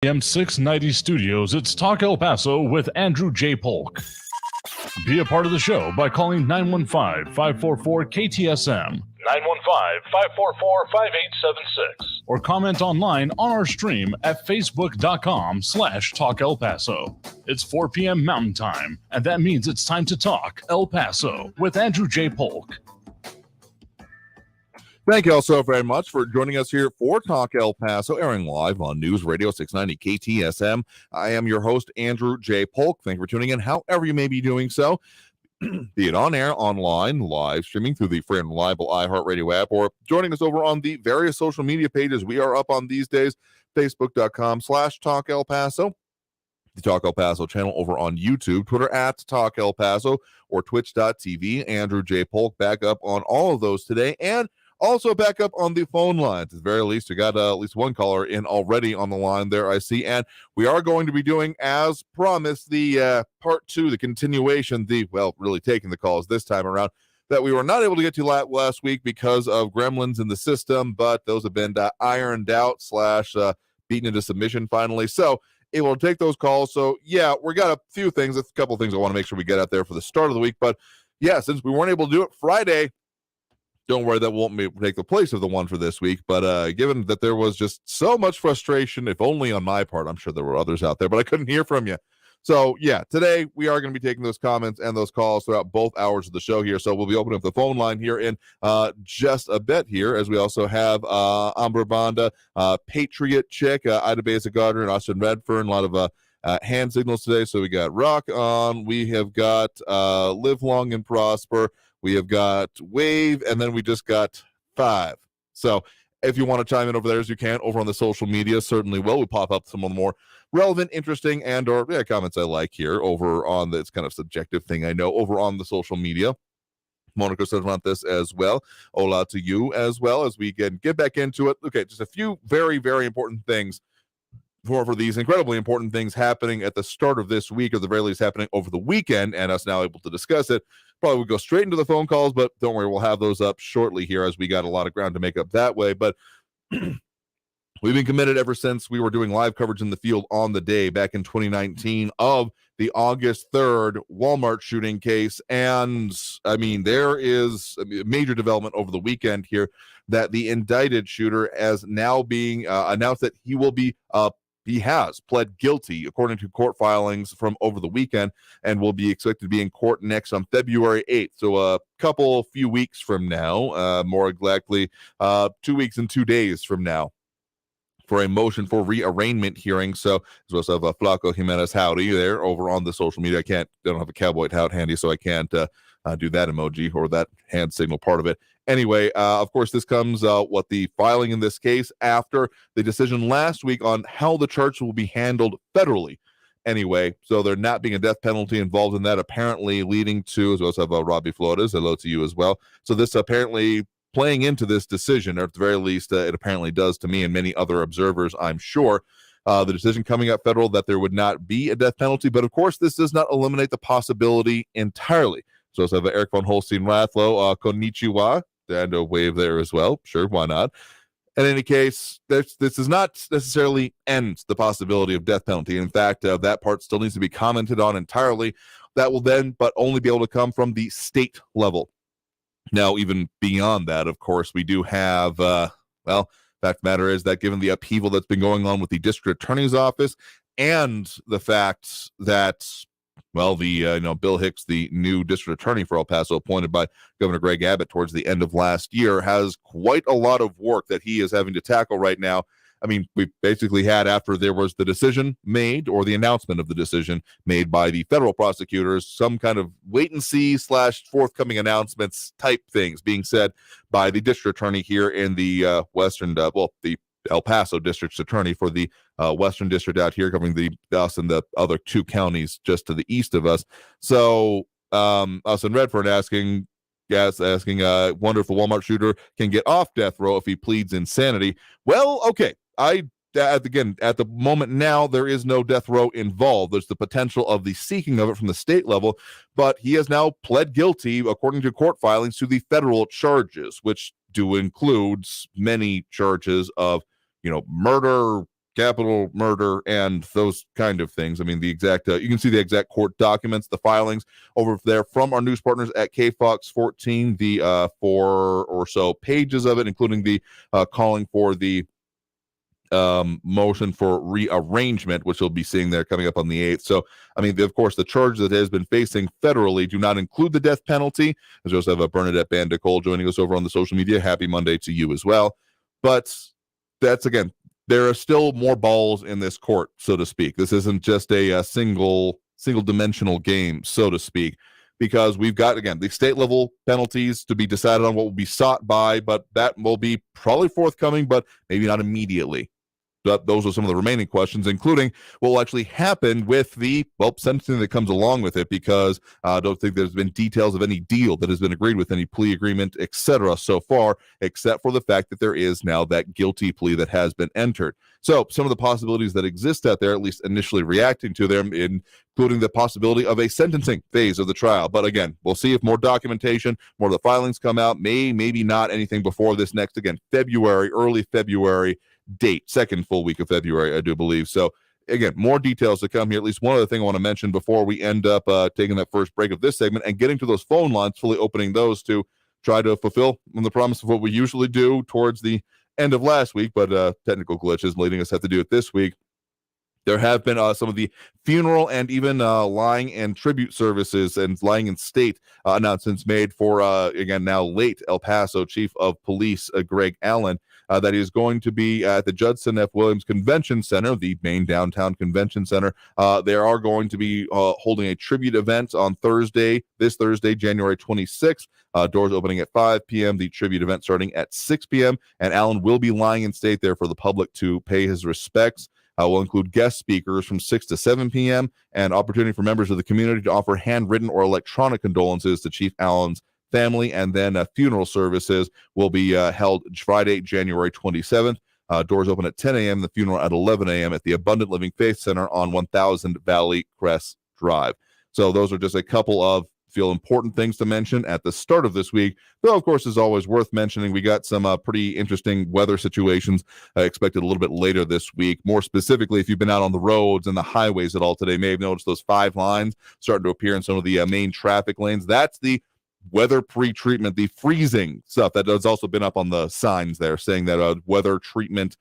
M690 Studios, it's Talk El Paso with Andrew J. Polk. Be a part of the show by calling 915-544-KTSM, 915-544-5876, or comment online on our stream at facebook.com/Talk El Paso. It's 4 p.m. Mountain Time, and that means it's time to talk El Paso with Andrew J. Polk. Thank you all so very much for joining us here for Talk El Paso, airing live on News Radio 690 KTSM. I am your host, Andrew J. Polk. Thank you for tuning in, however you may be doing so, be it on air, online, live streaming through the free and reliable iHeartRadio app, or joining us over on the various social media pages we are up on these days, facebook.com/Talk El Paso, the Talk El Paso channel over on YouTube, Twitter at Talk El Paso, or twitch.tv. Andrew J. Polk back up on all of those today, and also back up on the phone lines. At the very least, we got at least one caller in already on the line there, I see. And we are going to be doing, as promised, the part two, the continuation, really taking the calls this time around, that we were not able to get to last week because of gremlins in the system, but those have been ironed out / beaten into submission finally. So able to take those calls. So, yeah, we got a few things, a couple of things I want to make sure we get out there for the start of the week. But, yeah, since we weren't able to do it Friday, don't worry, that won't take the place of the one for this week. But given that there was just so much frustration, if only on my part, I'm sure there were others out there, but I couldn't hear from you. So, yeah, today we are going to be taking those comments and those calls throughout both hours of the show here. So we'll be opening up the phone line here in just a bit here, as we also have Amber Banda, Patriot Chick, Ida Basic Gardner, and Austin Redfern. A lot of hand signals today. So we got Rock On. We have got Live Long and Prosper. We have got Wave, and then we just got 5. So if you want to chime in over there as you can, over on the social media, certainly will. We pop up some of the more relevant, interesting, and or comments I like here over on this kind of subjective thing I know over on the social media. Monica says about this as well. Hola to you as well as we can get back into it. Okay, just a few very, very important things for these incredibly important things happening at the start of this week, or the very least happening over the weekend, and us now able to discuss it. Probably would go straight into the phone calls, but don't worry, we'll have those up shortly here, as we got a lot of ground to make up that way. But we've been committed ever since we were doing live coverage in the field on the day back in 2019 of the August 3rd Walmart shooting case. And I mean, there is a major development over the weekend here that the indicted shooter has now being announced that he has pled guilty, according to court filings from over the weekend, and will be expected to be in court next on February 8th. So a few weeks from now, more exactly 2 weeks and 2 days from now, for a motion for rearrangement hearing. So as well as Flaco Jimenez Howdy there over on the social media. I don't have a cowboy hat handy, so I can't do that emoji or that hand signal part of it. Anyway, of course, this comes the filing in this case after the decision last week on how the charge will be handled federally. Anyway, so there not being a death penalty involved in that, apparently leading to, as well as have Robbie Flores, hello to you as well. So this apparently playing into this decision, or at the very least, it apparently does to me and many other observers, I'm sure. The decision coming up federal that there would not be a death penalty, but of course, this does not eliminate the possibility entirely. So let's have Eric von Holstein Rathlow, konnichiwa, and a wave there as well. Sure, why not? In any case, this does not necessarily end the possibility of death penalty. In fact, that part still needs to be commented on entirely. That will then, but only be able to come from the state level. Now, even beyond that, of course, we do have, fact of the matter is that given the upheaval that's been going on with the district attorney's office, and the fact that, Bill Hicks, the new district attorney for El Paso, appointed by Governor Greg Abbott towards the end of last year, has quite a lot of work that he is having to tackle right now. I mean, we basically had, after there was the decision made, or the announcement of the decision made by the federal prosecutors, some kind of wait and see / forthcoming announcements type things being said by the district attorney here in the the El Paso district's attorney for the Western District out here, covering us and the other 2 counties just to the east of us. So us in Redfern asking, wonder if the Walmart shooter can get off death row if he pleads insanity. Well, okay. At the moment now, there is no death row involved. There's the potential of the seeking of it from the state level, but he has now pled guilty, according to court filings, to the federal charges, which do include many charges of, murder, capital murder, and those kind of things. I mean, the exact, you can see the exact court documents, the filings over there from our news partners at KFOX 14, the 4 or so pages of it, including the calling for the motion for rearrangement, which we'll be seeing there coming up on the 8th. So, I mean, of course, the charge that has been facing federally do not include the death penalty. As we also have Bernadette Bandicole joining us over on the social media. Happy Monday to you as well. But that's, again, there are still more balls in this court, so to speak. This isn't just a single-dimensional game, so to speak, because we've got, again, the state-level penalties to be decided on what will be sought by, but that will be probably forthcoming, but maybe not immediately. But those are some of the remaining questions, including what will actually happen with the, sentencing that comes along with it, because I don't think there's been details of any deal that has been agreed with, any plea agreement, etc. so far, except for the fact that there is now that guilty plea that has been entered. So some of the possibilities that exist out there, at least initially reacting to them, including the possibility of a sentencing phase of the trial. But again, we'll see if more documentation, more of the filings come out, maybe not anything before this next, again, early February date, second full week of February, I do believe. So again, more details to come here. At least one other thing I want to mention before we end up taking that first break of this segment and getting to those phone lines, fully opening those to try to fulfill on the promise of what we usually do towards the end of last week, but technical glitches leading us to have to do it this week. There have been some of the funeral and even lying in tribute services and lying in state announcements made for, again, now late El Paso Chief of Police Greg Allen, that is going to be at the Judson F. Williams Convention Center, the main downtown convention center. They are going to be holding a tribute event on this Thursday, January 26th. Doors opening at 5 p.m., the tribute event starting at 6 p.m., and Allen will be lying in state there for the public to pay his respects. Will include guest speakers from 6 to 7 p.m. and opportunity for members of the community to offer handwritten or electronic condolences to Chief Allen's family, and then funeral services will be held Friday, January 27th. Doors open at 10 a.m., the funeral at 11 a.m. at the Abundant Living Faith Center on 1000 Valley Crest Drive. So those are just a couple of important things to mention at the start of this week, though of course is always worth mentioning. We got some pretty interesting weather situations expected a little bit later this week. More specifically, if you've been out on the roads and the highways at all today, may have noticed those 5 lines starting to appear in some of the main traffic lanes. That's the weather pre-treatment, the freezing stuff that has also been up on the signs there saying that weather treatment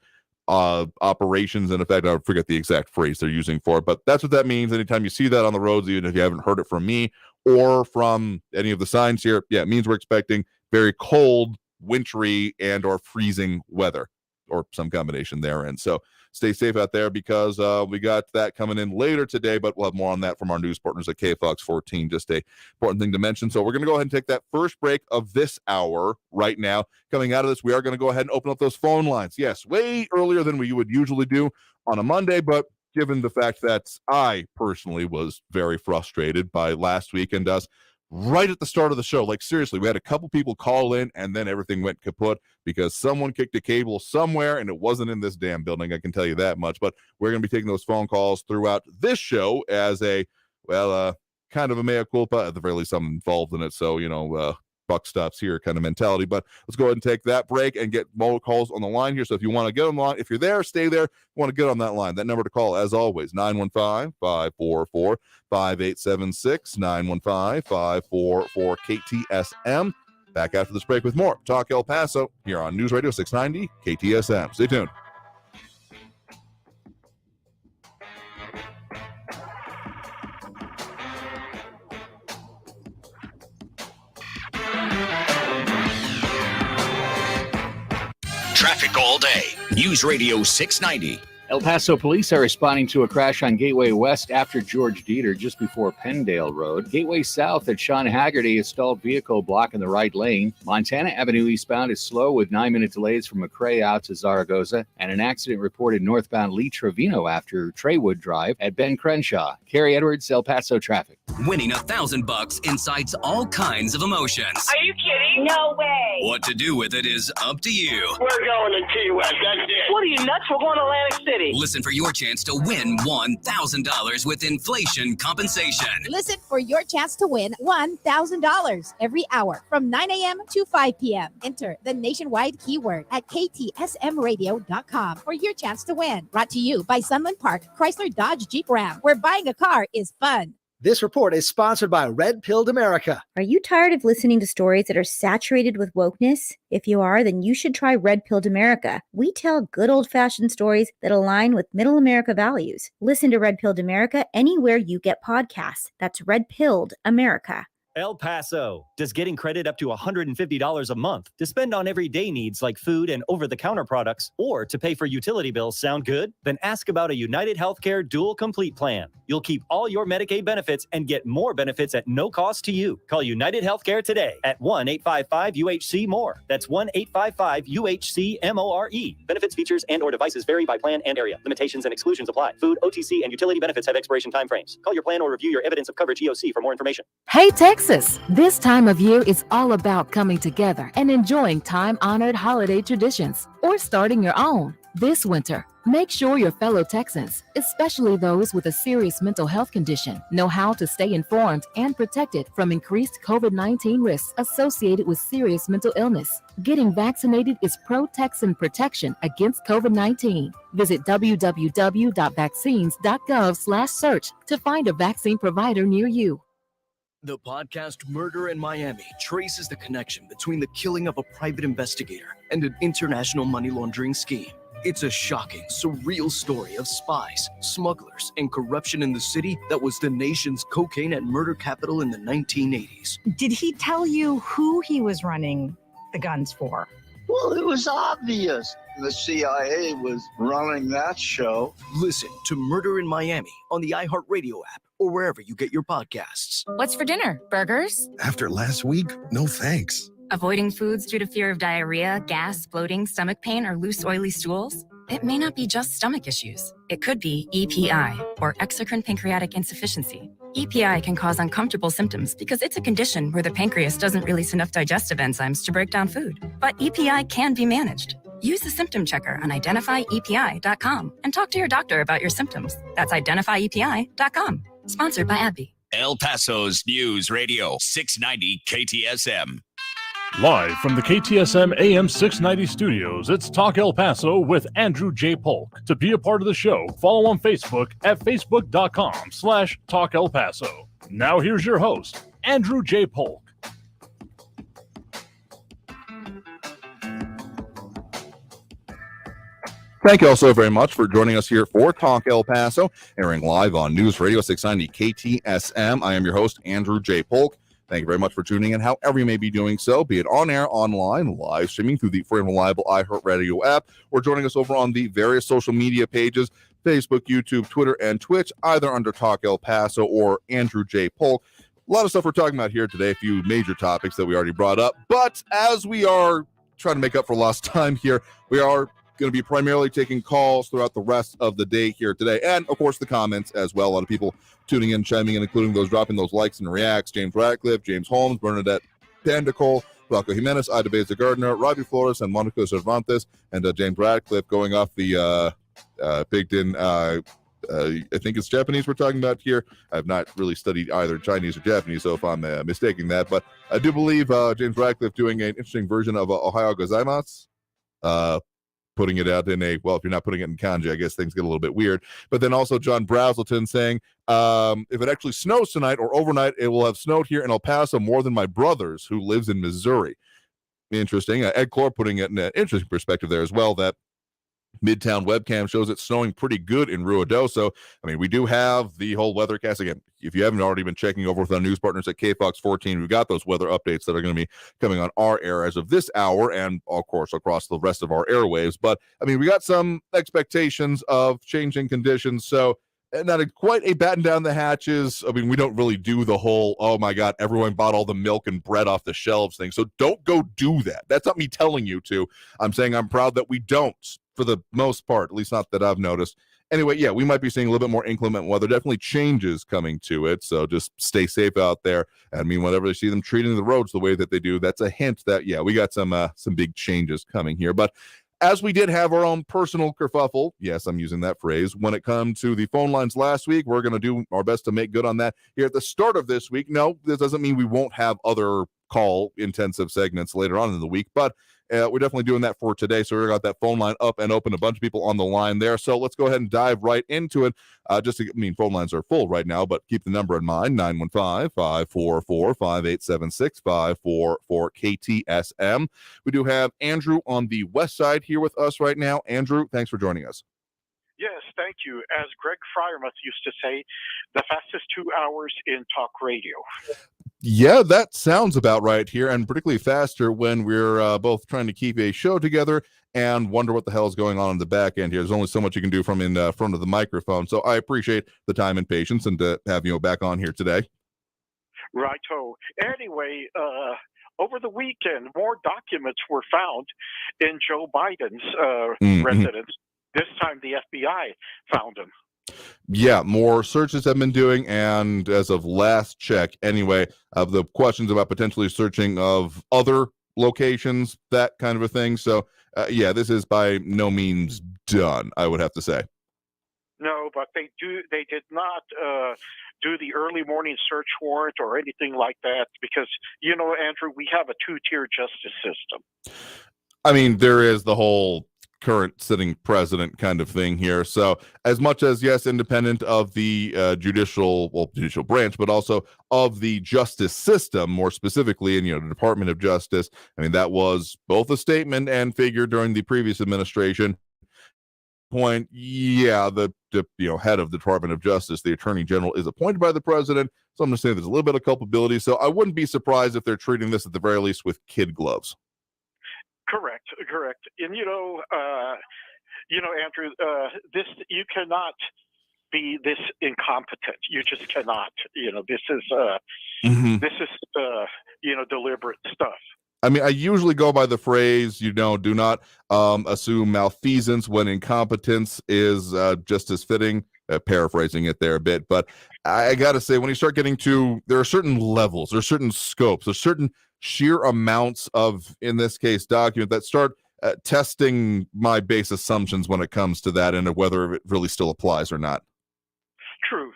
operations. And in fact, I forget the exact phrase they're using for it, but that's what that means. Anytime you see that on the roads, even if you haven't heard it from me or from any of the signs here, it means we're expecting very cold, wintry, and or freezing weather, or some combination therein. So stay safe out there, because we got that coming in later today, but we'll have more on that from our news partners at KFOX 14. Just a important thing to mention. So we're going to go ahead and take that first break of this hour right now. Coming out of this, we are going to go ahead and open up those phone lines. Yes, way earlier than we would usually do on a Monday, but given the fact that I personally was very frustrated by last week and us right at the start of the show. Like, seriously, we had a couple people call in and then everything went kaput because someone kicked a cable somewhere and it wasn't in this damn building. I can tell you that much. But we're going to be taking those phone calls throughout this show as a, kind of a mea culpa. At the very least, I'm involved in it. So, buck stops here kind of mentality. But let's go ahead and take that break and get more calls on the line here. So if you want to get on the line, if you're there, stay there. You want to get on that line, that number to call, as always, 915-544-5876, 915-544-KTSM. Back after this break with more Talk El Paso here on News Radio 690 KTSM. Stay tuned. Traffic all day. News Radio 690. El Paso police are responding to a crash on Gateway West after George Dieter, just before Penndale Road. Gateway South at Sean Haggerty, a stalled vehicle blocking the right lane. Montana Avenue eastbound is slow with 9-minute delays from McRae out to Zaragoza. And an accident reported northbound Lee Trevino after Treywood Drive at Ben Crenshaw. Carrie Edwards, El Paso traffic. Winning $1,000 incites all kinds of emotions. Are you kidding? No way. What to do with it is up to you. We're going to Key West, that's it. What are you, nuts? We're going to Atlantic City. kidding. Listen for your chance to win $1,000 with inflation compensation. Listen for your chance to win $1,000 every hour from 9 a.m. to 5 p.m. Enter the nationwide keyword at ktsmradio.com for your chance to win. Brought to you by Sunland Park, Chrysler Dodge Jeep Ram, where buying a car is fun. This report is sponsored by Red Pilled America. Are you tired of listening to stories that are saturated with wokeness? If you are, then you should try Red Pilled America. We tell good old-fashioned stories that align with middle America values. Listen to Red Pilled America anywhere you get podcasts. That's Red Pilled America. El Paso. Does getting credit up to $150 a month to spend on everyday needs like food and over-the-counter products or to pay for utility bills sound good? Then ask about a United Healthcare Dual Complete Plan. You'll keep all your Medicaid benefits and get more benefits at no cost to you. Call United Healthcare today at 1-855-UHC-MORE. That's 1-855-UHC-MORE. Benefits, features, and or devices vary by plan and area. Limitations and exclusions apply. Food, OTC, and utility benefits have expiration time frames. Call your plan or review your evidence of coverage EOC for more information. Hey, Texas! This time of year is all about coming together and enjoying time-honored holiday traditions or starting your own. This winter, make sure your fellow Texans, especially those with a serious mental health condition, know how to stay informed and protected from increased COVID-19 risks associated with serious mental illness. Getting vaccinated is pro-Texan protection against COVID-19. Visit www.vaccines.gov/search to find a vaccine provider near you. The podcast Murder in Miami traces the connection between the killing of a private investigator and an international money laundering scheme. It's a shocking, surreal story of spies, smugglers, and corruption in the city that was the nation's cocaine and murder capital in the 1980s. Did he tell you who he was running the guns for? Well, it was obvious. The CIA was running that show. Listen to Murder in Miami on the iHeartRadio app or wherever you get your podcasts. What's for dinner? Burgers? After last week, no thanks. Avoiding foods due to fear of diarrhea, gas, bloating, stomach pain, or loose, oily stools? It may not be just stomach issues. It could be EPI, or exocrine pancreatic insufficiency. EPI can cause uncomfortable symptoms because it's a condition where the pancreas doesn't release enough digestive enzymes to break down food. But EPI can be managed. Use the symptom checker on identifyepi.com and talk to your doctor about your symptoms. That's identifyepi.com. Sponsored by AbbVie. El Paso's News Radio 690 KTSM. Live from the KTSM AM 690 studios, it's Talk El Paso with Andrew J. Polk. To be a part of the show, follow on Facebook at facebook.com/Talk El Paso. Now here's your host, Andrew J. Polk. Thank you all so very much for joining us here for Talk El Paso, airing live on News Radio 690 KTSM. I am your host, Andrew J. Polk. Thank you very much for tuning in, however you may be doing so, be it on air, online, live streaming through the free and reliable iHeartRadio app, or joining us over on the various social media pages, Facebook, YouTube, Twitter, and Twitch, either under Talk El Paso or Andrew J. Polk. A lot of stuff we're talking about here today, a few major topics that we already brought up, but as we are trying to make up for lost time here, we are going to be primarily taking calls throughout the rest of the day here today, and of course the comments as well. A lot of people tuning in, chiming in, including those dropping those likes and reacts: James Ratcliffe, James Holmes, Bernadette Pandacol, Rocco Jimenez, Ida Beza Gardner, Robbie Flores, and Monica Cervantes, and James Ratcliffe going off the baked in I think it's Japanese we're talking about here. I've not really studied either Chinese or Japanese, so if I'm mistaking that, but I do believe James Ratcliffe doing an interesting version of Ohio Gozaimasu, putting it out in a, well, if you're not putting it in kanji, I guess things get a little bit weird. But then also John Brazelton saying, if it actually snows tonight or overnight, it will have snowed here in El Paso more than my brother's who lives in Missouri. Interesting. Ed Clore putting it in an interesting perspective there as well, that Midtown webcam shows it snowing pretty good in Ruidoso. I mean, we do have the whole weathercast. Again, if you haven't already been checking over with our news partners at KFOX 14, we've got those weather updates that are going to be coming on our air as of this hour and, of course, across the rest of our airwaves. But, I mean, we got some expectations of changing conditions, so not quite a batten down the hatches. I mean, we don't really do the whole, oh, my God, everyone bought all the milk and bread off the shelves thing, so don't go do that. That's not me telling you to. I'm saying I'm proud that we don't, for the most part, at least not that I've noticed. Anyway, yeah, we might be seeing a little bit more inclement weather, definitely changes coming to it, so just stay safe out there. I mean, whenever they see them treating the roads the way that they do, that's a hint that, yeah, we got some big changes coming here. But as we did have our own personal kerfuffle, yes, I'm using that phrase, when it comes to the phone lines last week, we're going to do our best to make good on that here at the start of this week. No, this doesn't mean we won't have other call intensive segments later on in the week, but we're definitely doing that for today. So we got that phone line up and open, a bunch of people on the line there. So let's go ahead and dive right into it. Phone lines are full right now, but keep the number in mind, 915-544-5876, 544-KTSM. We do have Andrew on the west side here with us right now. Andrew, thanks for joining us. Yes, thank you. As Greg Fryermuth used to say, the fastest 2 hours in talk radio. Yeah, that sounds about right here, and particularly faster when we're both trying to keep a show together and wonder what the hell is going on in the back end here. There's only so much you can do from in front of the microphone, so I appreciate the time and patience and to have you back on here today. Righto. Anyway, over the weekend, more documents were found in Joe Biden's residence. This time, the FBI found them. Yeah, more searches have been doing, and as of last check, anyway, of the questions about potentially searching of other locations, that kind of a thing. So, yeah, this is by no means done, I would have to say. No, but they did not do the early morning search warrant or anything like that because, you know, Andrew, we have a two-tier justice system. I mean, there is the whole current sitting president kind of thing here. So as much as, yes, independent of the judicial branch, but also of the justice system, more specifically in, the Department of Justice. I mean, that was both a statement and figure during the previous administration. The head of the Department of Justice, the Attorney General, is appointed by the president. So I'm just saying there's a little bit of culpability. So I wouldn't be surprised if they're treating this at the very least with kid gloves. Correct. And Andrew, this you cannot be this incompetent. You just cannot. This is deliberate stuff. I mean, I usually go by the phrase, do not assume malfeasance when incompetence is just as fitting. Paraphrasing it there a bit, but I got to say, when you start getting to, there are certain levels, there's certain scopes, there's certain sheer amounts of, in this case, document that start testing my base assumptions when it comes to that and whether it really still applies or not. True.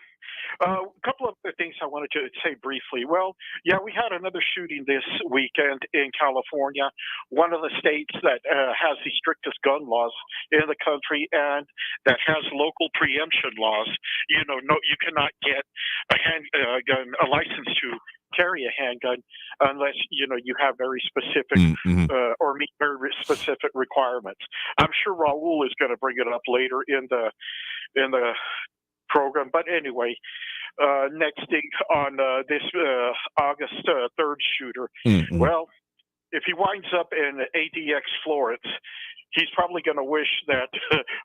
A couple of things I wanted to say briefly. Well, yeah, we had another shooting this weekend in California, one of the states that has the strictest gun laws in the country and that has local preemption laws. You cannot get a handgun, a license to carry a handgun unless you have very specific or meet very specific requirements. I'm sure Raul is going to bring it up later in the program, but anyway, next thing on this August 3rd shooter. Well, if he winds up in ADX Florence, he's probably going to wish that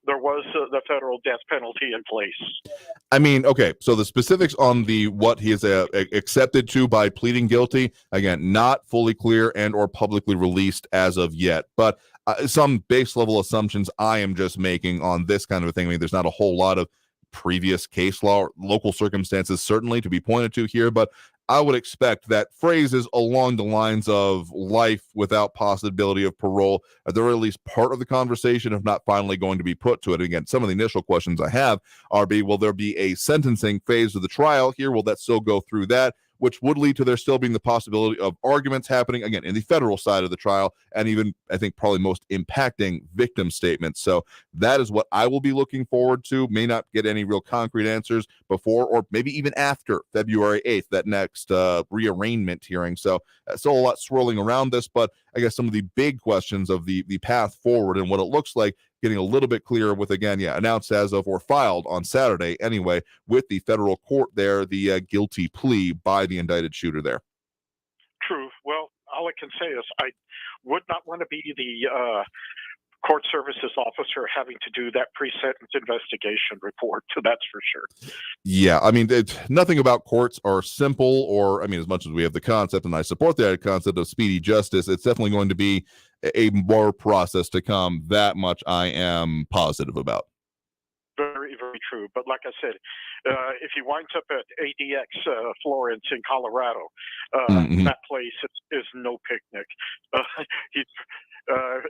there was the federal death penalty in place. I mean, okay, so the specifics on what he is accepted to by pleading guilty, again, not fully clear and or publicly released as of yet, but some base level assumptions I am just making on this kind of a thing. I mean, there's not a whole lot of previous case law, local circumstances certainly to be pointed to here, but I would expect that phrases along the lines of life without possibility of parole are there at least part of the conversation, if not finally going to be put to it. Again, some of the initial questions I have are will there be a sentencing phase of the trial here? Will that still go through that? Which would lead to there still being the possibility of arguments happening, again, in the federal side of the trial, and even, I think, probably most impacting victim statements. So that is what I will be looking forward to. May not get any real concrete answers before or maybe even after February 8th, that next rearrangement hearing. So still a lot swirling around this, but I guess some of the big questions of the path forward and what it looks like getting a little bit clearer with, again, announced as of or filed on Saturday anyway with the federal court there, the guilty plea by the indicted shooter there. True. Well, all I can say is I would not want to be the court services officer having to do that pre-sentence investigation report. So that's for sure. Yeah, I mean, nothing about courts are simple, or, I mean, as much as we have the concept, and I support the concept of speedy justice, it's definitely going to be a more process to come. That much I am positive about. Very, very true. But like I said, if he winds up at ADX Florence in Colorado, that place is no picnic.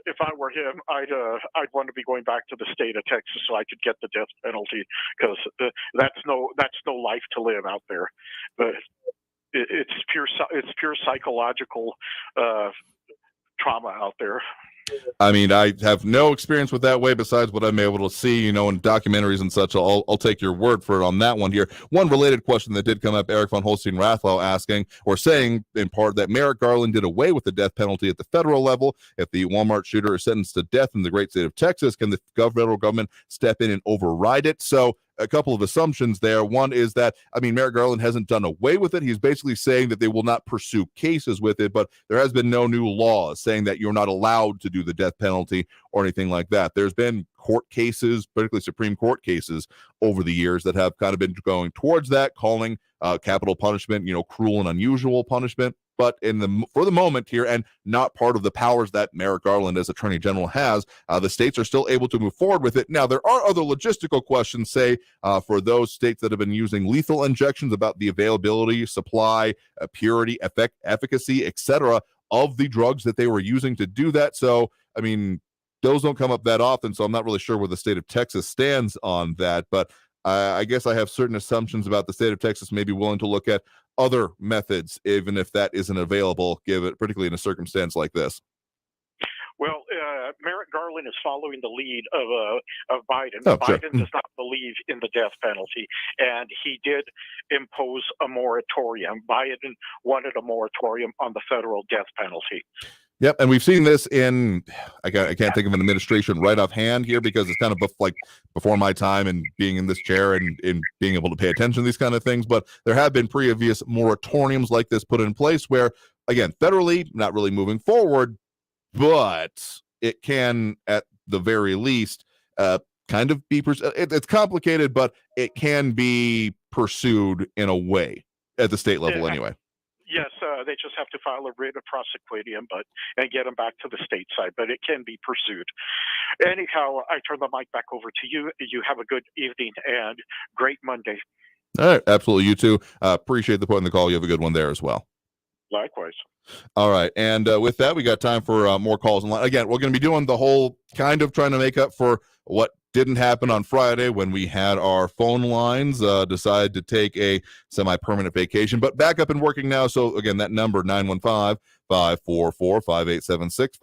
if I were him, I'd want to be going back to the state of Texas so I could get the death penalty, because that's no life to live out there. But it's pure psychological trauma out there. I mean, I have no experience with that way besides what I'm able to see, in documentaries and such. I'll take your word for it on that one here. One related question that did come up, Eric von Holstein-Rathlau asking or saying in part that Merrick Garland did away with the death penalty at the federal level. If the Walmart shooter is sentenced to death in the great state of Texas, can the federal government step in and override it? So a couple of assumptions there. One is that, Merrick Garland hasn't done away with it. He's basically saying that they will not pursue cases with it, but there has been no new laws saying that you're not allowed to do the death penalty or anything like that. There's been court cases, particularly Supreme Court cases over the years that have kind of been going towards that, calling capital punishment, cruel and unusual punishment. But for the moment here, and not part of the powers that Merrick Garland as Attorney General has, the states are still able to move forward with it. Now, there are other logistical questions, say, for those states that have been using lethal injections, about the availability, supply, purity, efficacy, etc., of the drugs that they were using to do that. So, those don't come up that often, so I'm not really sure where the state of Texas stands on that. But I guess I have certain assumptions about the state of Texas may be willing to look at other methods, even if that isn't available, particularly in a circumstance like this. Well, Merrick Garland is following the lead of Biden. Oh, Biden sure. does not believe in the death penalty, and he did impose a moratorium. Biden wanted a moratorium on the federal death penalty. Yep, and we've seen this in, I can't think of an administration right offhand here because it's kind of before my time and being in this chair and being able to pay attention to these kind of things, but there have been previous moratoriums like this put in place where, again, federally, not really moving forward, but it can, at the very least, kind of be, it's complicated, but it can be pursued in a way at the state level anyway. Yes, they just have to file a writ of prosecution, and get them back to the state side, but it can be pursued. Anyhow, I turn the mic back over to you. You have a good evening and great Monday. All right, absolutely. You too. Appreciate the point in the call. You have a good one there as well. Likewise. All right, and with that, we got time for more calls. Again, we're going to be doing the whole kind of trying to make up for what didn't happen on Friday when we had our phone lines decide to take a semi-permanent vacation, but back up and working now. So again, that number 915-544-5876,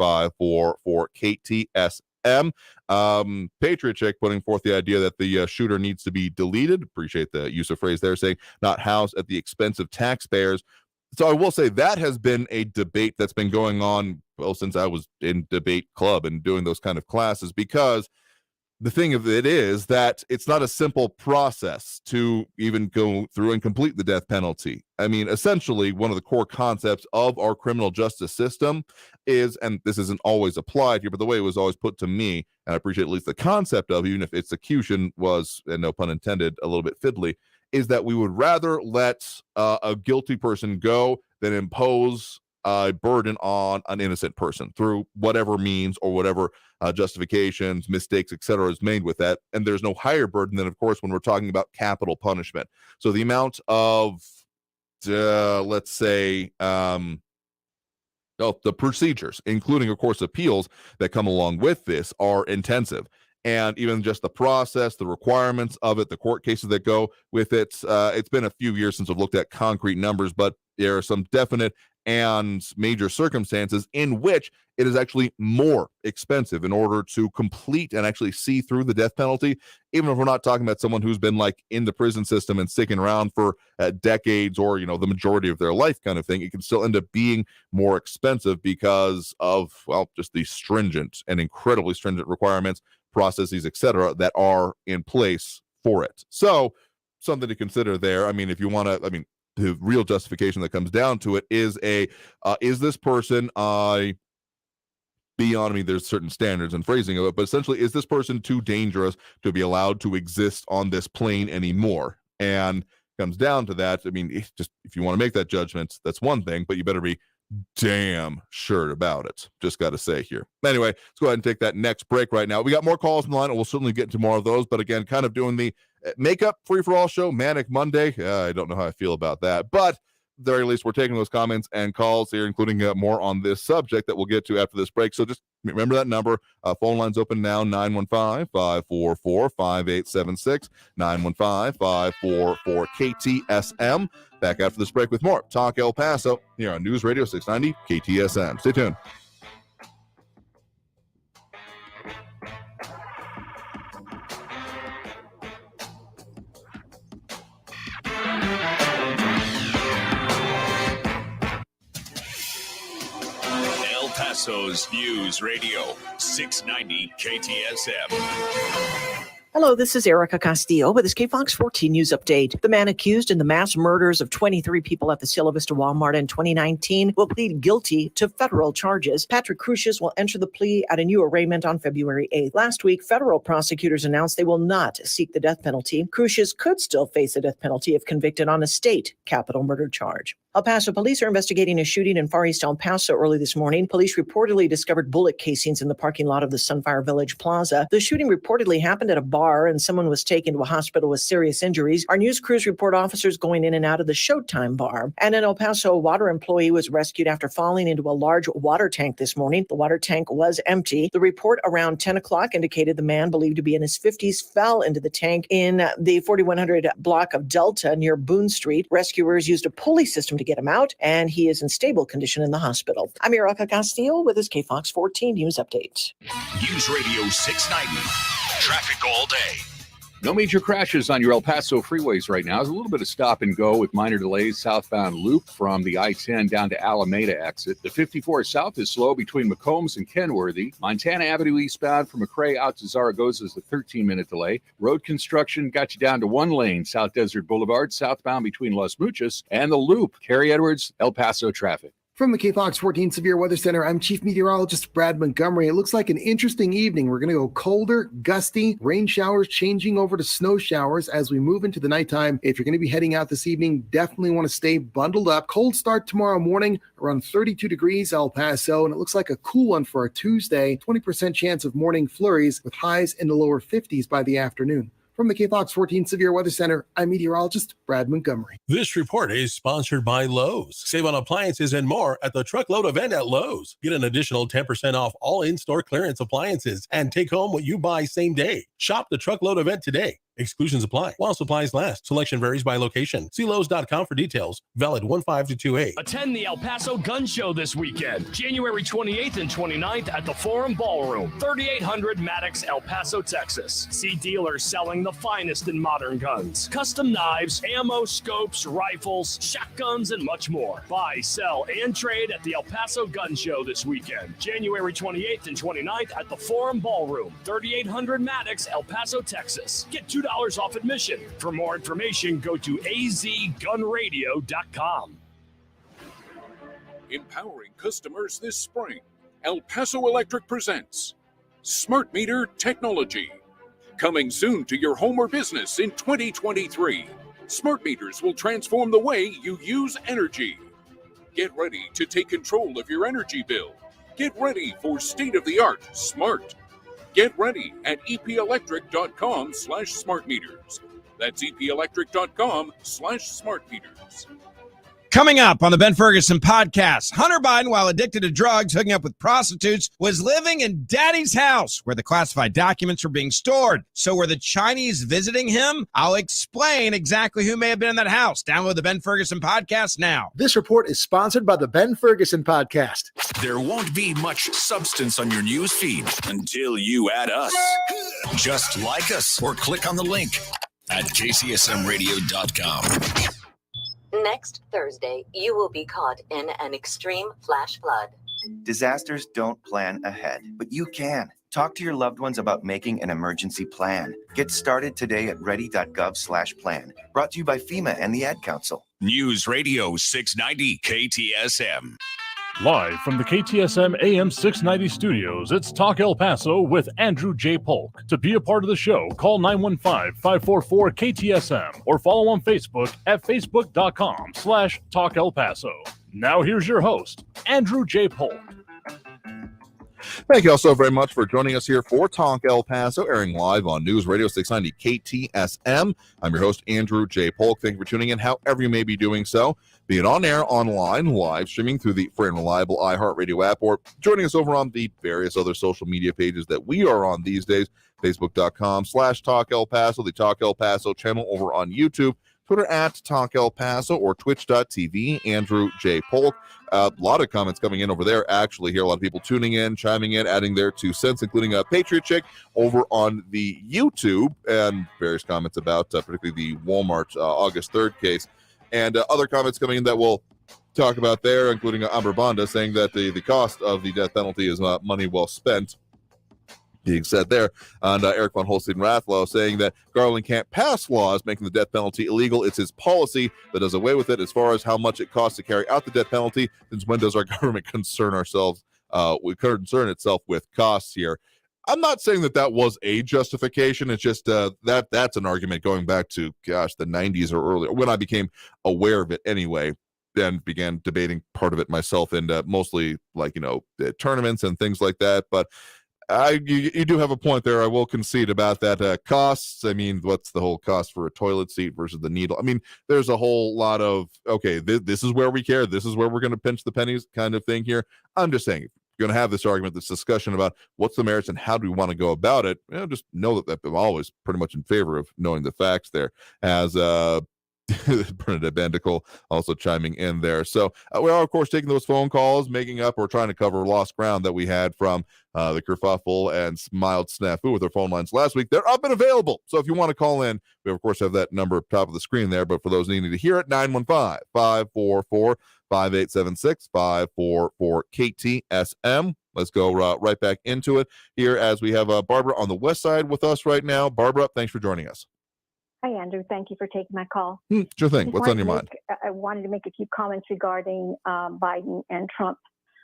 544-KTSM. Patriot Chick putting forth the idea that the shooter needs to be deleted. Appreciate the use of phrase there, saying not housed at the expense of taxpayers. So I will say that has been a debate that's been going on, well, since I was in debate club and doing those kind of classes, because the thing of it is that it's not a simple process to even go through and complete the death penalty. Essentially, one of the core concepts of our criminal justice system is, and this isn't always applied here, but the way it was always put to me, and I appreciate at least the concept of, even if execution was, and no pun intended, a little bit fiddly, is that we would rather let a guilty person go than impose a burden on an innocent person through whatever means or whatever justifications, mistakes, etc. is made with that. And there's no higher burden than, of course, when we're talking about capital punishment. So the amount of, let's say, the procedures, including, of course, appeals that come along with this are intensive. And even just the process, the requirements of it, the court cases that go with it. It's been a few years since I've looked at concrete numbers, but there are some definite and major circumstances in which it is actually more expensive in order to complete and actually see through the death penalty. Even if we're not talking about someone who's been in the prison system and sticking around for decades or, the majority of their life kind of thing, it can still end up being more expensive because of, just the stringent and incredibly stringent requirements, processes, etc., that are in place for it. So something to consider there. If you want to, the real justification that comes down to it is is this person beyond, there's certain standards and phrasing of it, but essentially, is this person too dangerous to be allowed to exist on this plane anymore? And comes down to that. If you want to make that judgment, that's one thing, but you better be damn sure about it. Just got to say here. Anyway, let's go ahead and take that next break right now. We got more calls in the line, and we'll certainly get into more of those. But again, kind of doing the makeup free-for-all show, Manic Monday. I don't know how I feel about that. But very least, we're taking those comments and calls here, including more on this subject that we'll get to after this break. So just remember that number. Phone lines open now, 915-544-5876, 915-544-KTSM. Back after this break with more Talk El Paso here on News Radio 690 KTSM. Stay tuned. El Paso's News Radio 690 KTSM. Hello, this is Erica Castillo with this KFOX 14 News Update. The man accused in the mass murders of 23 people at the Cielo Vista Walmart in 2019 will plead guilty to federal charges. Patrick Crucius will enter the plea at a new arraignment on February 8th. Last week, federal prosecutors announced they will not seek the death penalty. Crucius could still face a death penalty if convicted on a state capital murder charge. El Paso police are investigating a shooting in Far East El Paso early this morning. Police reportedly discovered bullet casings in the parking lot of the Sunfire Village Plaza. The shooting reportedly happened at a bar, and someone was taken to a hospital with serious injuries. Our news crews report officers going in and out of the Showtime bar. And an El Paso water employee was rescued after falling into a large water tank this morning. The water tank was empty. The report around 10 o'clock indicated the man, believed to be in his 50s, fell into the tank in the 4100 block of Delta near Boone Street. Rescuers used a pulley system to get him out, and he is in stable condition in the hospital. I'm Erica Castillo with this KFOX 14 News Update. News Radio 690. Traffic all day. No major crashes on your El Paso freeways right now. There's a little bit of stop and go with minor delays southbound loop from the I-10 down to Alameda exit. The 54 south is slow between McCombs and Kenworthy. Montana Avenue eastbound from McRae out to Zaragoza is a 13-minute delay. Road construction got you down to one lane, South Desert Boulevard, southbound between Las Muchas and the loop. Carrie Edwards, El Paso traffic. From the KFOX 14 Severe Weather Center, I'm Chief Meteorologist Brad Montgomery. It looks like an interesting evening. We're going to go colder, gusty, rain showers changing over to snow showers as we move into the nighttime. If you're going to be heading out this evening, definitely want to stay bundled up. Cold start tomorrow morning, around 32 degrees El Paso, and it looks like a cool one for a Tuesday. 20% chance of morning flurries with highs in the lower 50s by the afternoon. From the KFOX 14 Severe Weather Center, I'm meteorologist Brad Montgomery. This report is sponsored by Lowe's. Save on appliances and more at the Truckload event at Lowe's. Get an additional 10% off all in-store clearance appliances and take home what you buy same day. Shop the Truckload event today. Exclusions apply while supplies last. Selection varies by location. See Lowe's.com for details. Valid 1/5 to 2/8. Attend the El Paso Gun Show this weekend, January 28th and 29th at the Forum Ballroom, 3800 Maddox, El Paso, Texas. See dealers selling the finest in modern guns, custom knives, ammo, scopes, rifles, shotguns, and much more. Buy, sell, and trade at the El Paso Gun Show this weekend, January 28th and 29th at the Forum Ballroom, 3800 Maddox, El Paso, Texas. Get $2 off admission. For more information, go to azgunradio.com. Empowering customers this spring, El Paso Electric presents Smart Meter Technology. Coming soon to your home or business in 2023. Smart meters will transform the way you use energy. Get ready to take control of your energy bill. Get ready for state-of-the-art smart. Get ready at epelectric.com/smart meters. That's epelectric.com/smart meters. Coming up on the Ben Ferguson podcast, Hunter Biden, while addicted to drugs, hooking up with prostitutes, was living in Daddy's house where the classified documents were being stored. So were the Chinese visiting him? I'll explain exactly who may have been in that house. Download the Ben Ferguson podcast now. This report is sponsored by the Ben Ferguson podcast. There won't be much substance on your news feed until you add us. Just like us or click on the link at kcsmradio.com. Next Thursday, you will be caught in an extreme flash flood. Disasters don't plan ahead, but you can. Talk to your loved ones about making an emergency plan. Get started today at ready.gov/plan. Brought to you by FEMA and the Ad Council. News Radio 690 KTSM. Live from the KTSM AM 690 studios, it's Talk El Paso with Andrew J. Polk. To be a part of the show, call 915-544-KTSM or follow on Facebook at facebook.com/Talk El Paso. Now here's your host, Andrew J. Polk. Thank you all so very much for joining us here for Talk El Paso, airing live on News Radio 690 KTSM. I'm your host, Andrew J. Polk. Thank you for tuning in, however you may be doing so, be it on air, online, live streaming through the free and reliable iHeartRadio app, or joining us over on the various other social media pages that we are on these days, Facebook.com/Talk El Paso, the Talk El Paso channel over on YouTube, Twitter at Talk El Paso, or Twitch.tv, Andrew J. Polk. A lot of comments coming in over there, actually, here. A lot of people tuning in, chiming in, adding their 2 cents, including a Patriot Chick over on the YouTube, and various comments about particularly the Walmart August 3rd case, and other comments coming in that we'll talk about there, including Amber Banda saying that the cost of the death penalty is money well spent. Being said there, and Eric von Holstein-Rathlow saying that Garland can't pass laws making the death penalty illegal. It's his policy that does away with it. As far as how much it costs to carry out the death penalty, since when does our government concern itself with costs here? I'm not saying that was a justification. It's just that's an argument going back to, the 90s or earlier, when I became aware of it anyway, then began debating part of it myself, and mostly tournaments and things like that. But you do have a point there. I will concede about that. Costs, I mean, what's the whole cost for a toilet seat versus the needle? I mean, there's a whole lot of, okay, this is where we care. This is where we're going to pinch the pennies kind of thing here. I'm just saying, if you're going to have this argument, this discussion about what's the merits and how do we want to go about it, just know that I'm always pretty much in favor of knowing the facts there. As Bernadette Bandicle also chiming in there. So we are, of course, taking those phone calls, making up or trying to cover lost ground that we had from the kerfuffle and mild snafu with our phone lines last week. They're up and available. So if you want to call in, we, of course, have that number up top of the screen there. But for those needing to hear it, 915-544-5876, 544-KTSM. Let's go right back into it here as we have Barbara on the west side with us right now. Barbara, thanks for joining us. Hi, Andrew. Thank you for taking my call. Sure thing. What's on your mind? I wanted to make a few comments regarding Biden and Trump.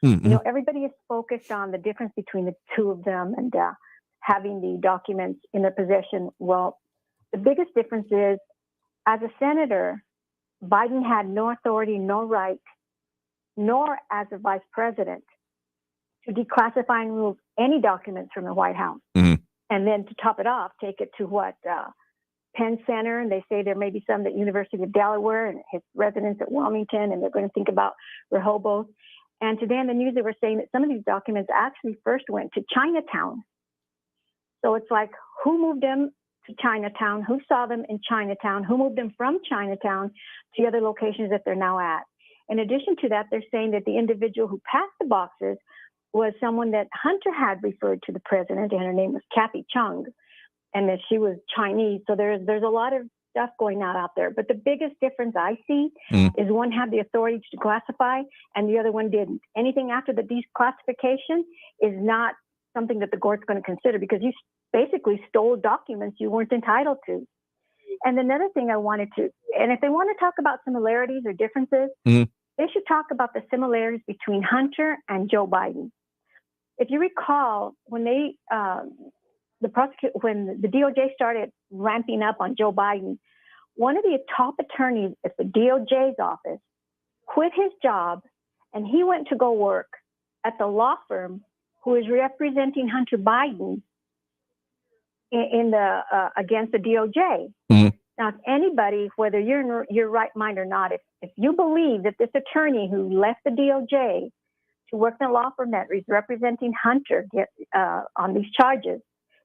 Mm-hmm. Everybody is focused on the difference between the two of them and having the documents in their possession. Well, the biggest difference is, as a senator, Biden had no authority, no right, nor as a vice president, to declassify and remove any documents from the White House. Mm-hmm. And then to top it off, take it to Penn Center, and they say there may be some at University of Delaware and his residence at Wilmington, and they're going to think about Rehoboth. And today in the news, they were saying that some of these documents actually first went to Chinatown. So it's like, who moved them to Chinatown? Who saw them in Chinatown? Who moved them from Chinatown to the other locations that they're now at? In addition to that, they're saying that the individual who passed the boxes was someone that Hunter had referred to the president, and her name was Kathy Chung, and that she was Chinese. So there's a lot of stuff going out there. But the biggest difference I see is one had the authority to classify and the other one didn't. Anything after the declassification is not something that the court's going to consider, because you basically stole documents you weren't entitled to. And another thing I wanted to, and if they want to talk about similarities or differences, they should talk about the similarities between Hunter and Joe Biden. If you recall, when when the DOJ started ramping up on Joe Biden, one of the top attorneys at the DOJ's office quit his job, and he went to go work at the law firm who is representing Hunter Biden against the DOJ. Now, if anybody, whether you're in your right mind or not, if you believe that this attorney who left the DOJ to work in a law firm that is representing Hunter on these charges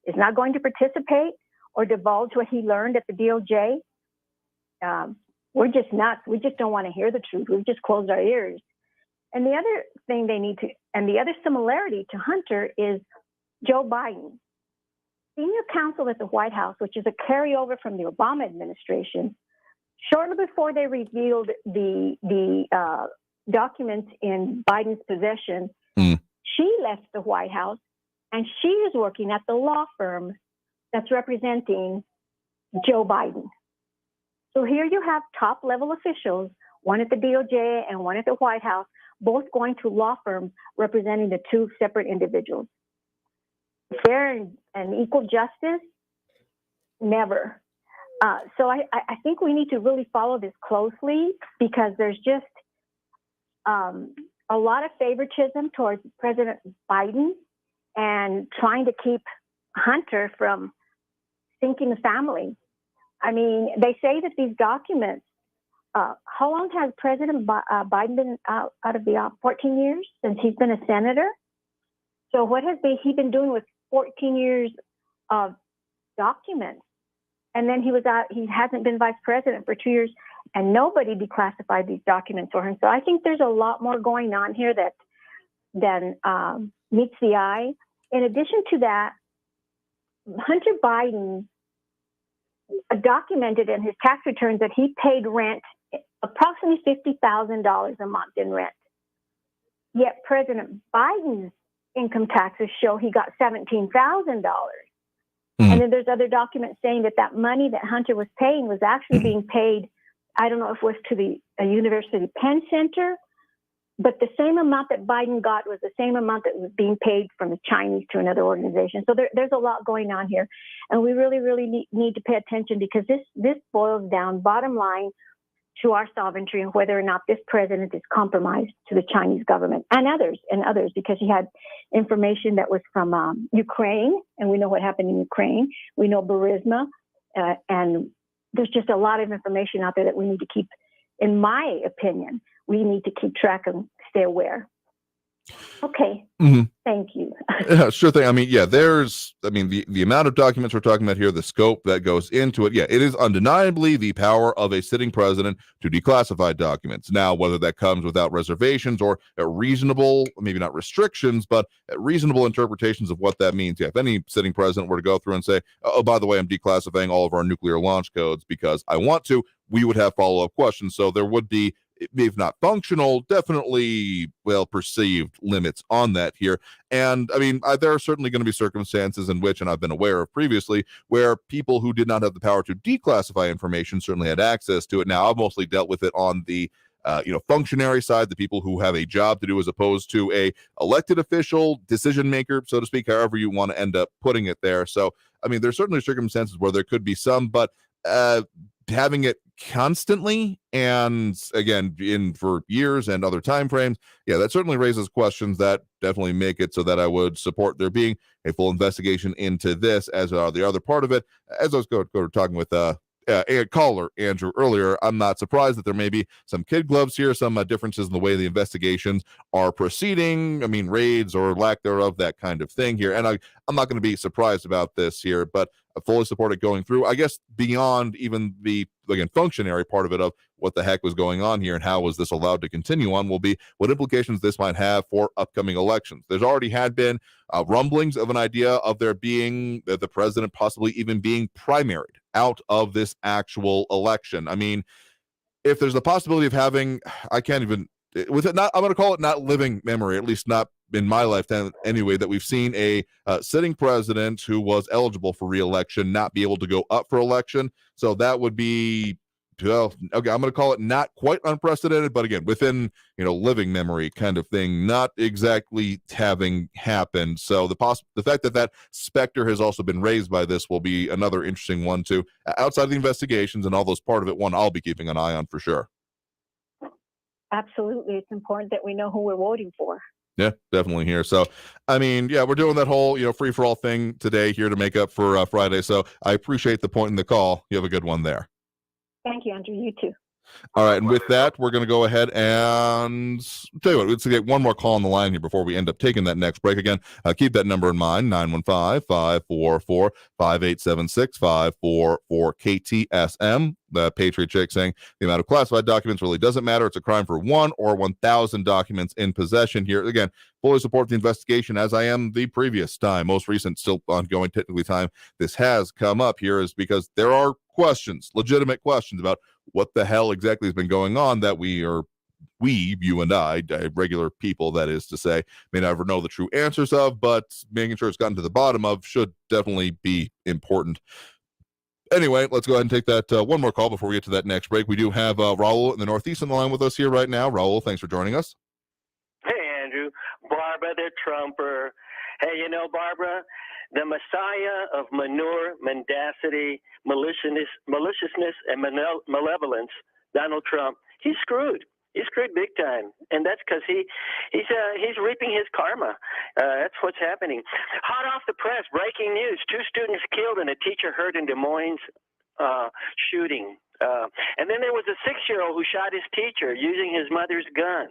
is not going to participate or divulge what he learned at the DOJ, we're just nuts. We just don't want to hear the truth. We've just closed our ears. And the other thing the other similarity to Hunter is Joe Biden. Senior counsel at the White House, which is a carryover from the Obama administration, shortly before they revealed the documents in Biden's possession, she left the White House, and she is working at the law firm that's representing Joe Biden. So here you have top-level officials, one at the DOJ and one at the White House, both going to law firms representing the two separate individuals. Fair and equal justice? Never. So I think we need to really follow this closely, because there's just a lot of favoritism towards President Biden and trying to keep Hunter from sinking the family. I mean, they say that these documents, how long has President Biden been out of the office? 14 years since he's been a senator? So what has he been doing with 14 years of documents? And then he hasn't been vice president for 2 years, and nobody declassified these documents for him. So I think there's a lot more going on here than meets the eye. In addition to that, Hunter Biden documented in his tax returns that he paid rent, approximately $50,000 a month in rent. Yet President Biden's income taxes show he got $17,000. And then there's other documents saying that money that Hunter was paying was actually being paid, I don't know if it was to the University Penn Center, but the same amount that Biden got was the same amount that was being paid from the Chinese to another organization. So there's a lot going on here. And we really, really need to pay attention, because this boils down, bottom line, to our sovereignty and whether or not this president is compromised to the Chinese government and others, because he had information that was from Ukraine, and we know what happened in Ukraine. We know Burisma, and there's just a lot of information out there that we need to keep, in my opinion, we need to keep track and stay aware. Okay. Thank you. Yeah, sure thing. I mean, yeah, the amount of documents we're talking about here, the scope that goes into it. Yeah, it is undeniably the power of a sitting president to declassify documents. Now, whether that comes without reservations or reasonable, maybe not restrictions, but reasonable interpretations of what that means. Yeah, if any sitting president were to go through and say, oh, by the way, I'm declassifying all of our nuclear launch codes because I want to, we would have follow-up questions. So there would be, if not functional, definitely well-perceived limits on that here. And I mean, there are certainly going to be circumstances in which, and I've been aware of previously, where people who did not have the power to declassify information certainly had access to it. Now, I've mostly dealt with it on the functionary side, the people who have a job to do, as opposed to a elected official, decision maker, so to speak, however you want to end up putting it there. So, I mean, there's certainly circumstances where there could be some, but having it constantly and again for years and other time frames, yeah, that certainly raises questions that definitely make it so that I would support there being a full investigation into this, as the other part of it. As I was talking with a caller, Andrew, earlier, I'm not surprised that there may be some kid gloves here, some differences in the way the investigations are proceeding. I mean, raids or lack thereof, that kind of thing here. And I'm not going to be surprised about this here, but I fully support it going through. I guess beyond even the, again, functionary part of it, of what the heck was going on here and how was this allowed to continue on, will be what implications this might have for upcoming elections. There's already had been rumblings of an idea of there being the president possibly even being primaried out of this actual election. I mean, if there's the possibility of having, I can't even, with it not, I'm going to call it not living memory, at least not in my lifetime anyway, that we've seen a sitting president who was eligible for re-election not be able to go up for election. So that would be, well, okay, I'm going to call it not quite unprecedented, but again, within, living memory kind of thing, not exactly having happened. So the fact that specter has also been raised by this will be another interesting one too. Outside of the investigations and all those part of it, one I'll be keeping an eye on for sure. Absolutely. It's important that we know who we're voting for. Yeah, definitely here. So, I mean, yeah, we're doing that whole, free-for-all thing today here to make up for Friday. So I appreciate the point in the call. You have a good one there. Thank you, Andrew. You too. All right, and with that, we're going to go ahead and tell you what, let's get one more call on the line here before we end up taking that next break. Again, keep that number in mind, 915-544-5876, 544-KTSM. The Patriot Chick saying the amount of classified documents really doesn't matter. It's a crime for 1 or 1,000 documents in possession here. Again, fully support the investigation, as I am the previous time, most recent, still ongoing technically time this has come up here, is because there are questions, legitimate questions about what the hell exactly has been going on that you and I, regular people, that is to say, may never know the true answers of, but making sure it's gotten to the bottom of should definitely be important. Anyway, let's go ahead and take that one more call before we get to that next break. We do have Raul in the Northeast on the line with us here right now. Raul, thanks for joining us. Hey, Andrew. Barbara the Trumper. Hey, Barbara, the messiah of manure, mendacity, maliciousness, and malevolence, Donald Trump, he's screwed. He's screwed big time, and that's because he's reaping his karma. That's what's happening. Hot off the press, breaking news: 2 students killed and a teacher hurt in Des Moines shooting. And then there was a 6-year-old who shot his teacher using his mother's gun.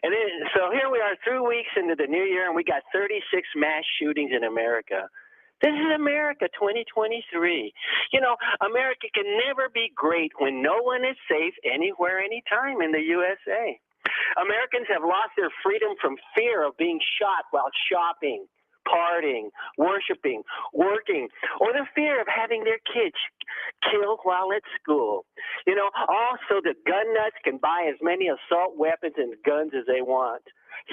And then, so here we are 3 weeks into the new year, and we got 36 mass shootings in America. This is America 2023. You know, America can never be great when no one is safe anywhere, anytime in the USA. Americans have lost their freedom from fear of being shot while shopping, partying, worshiping, working, or the fear of having their kids killed while at school. You know, also the gun nuts can buy as many assault weapons and guns as they want.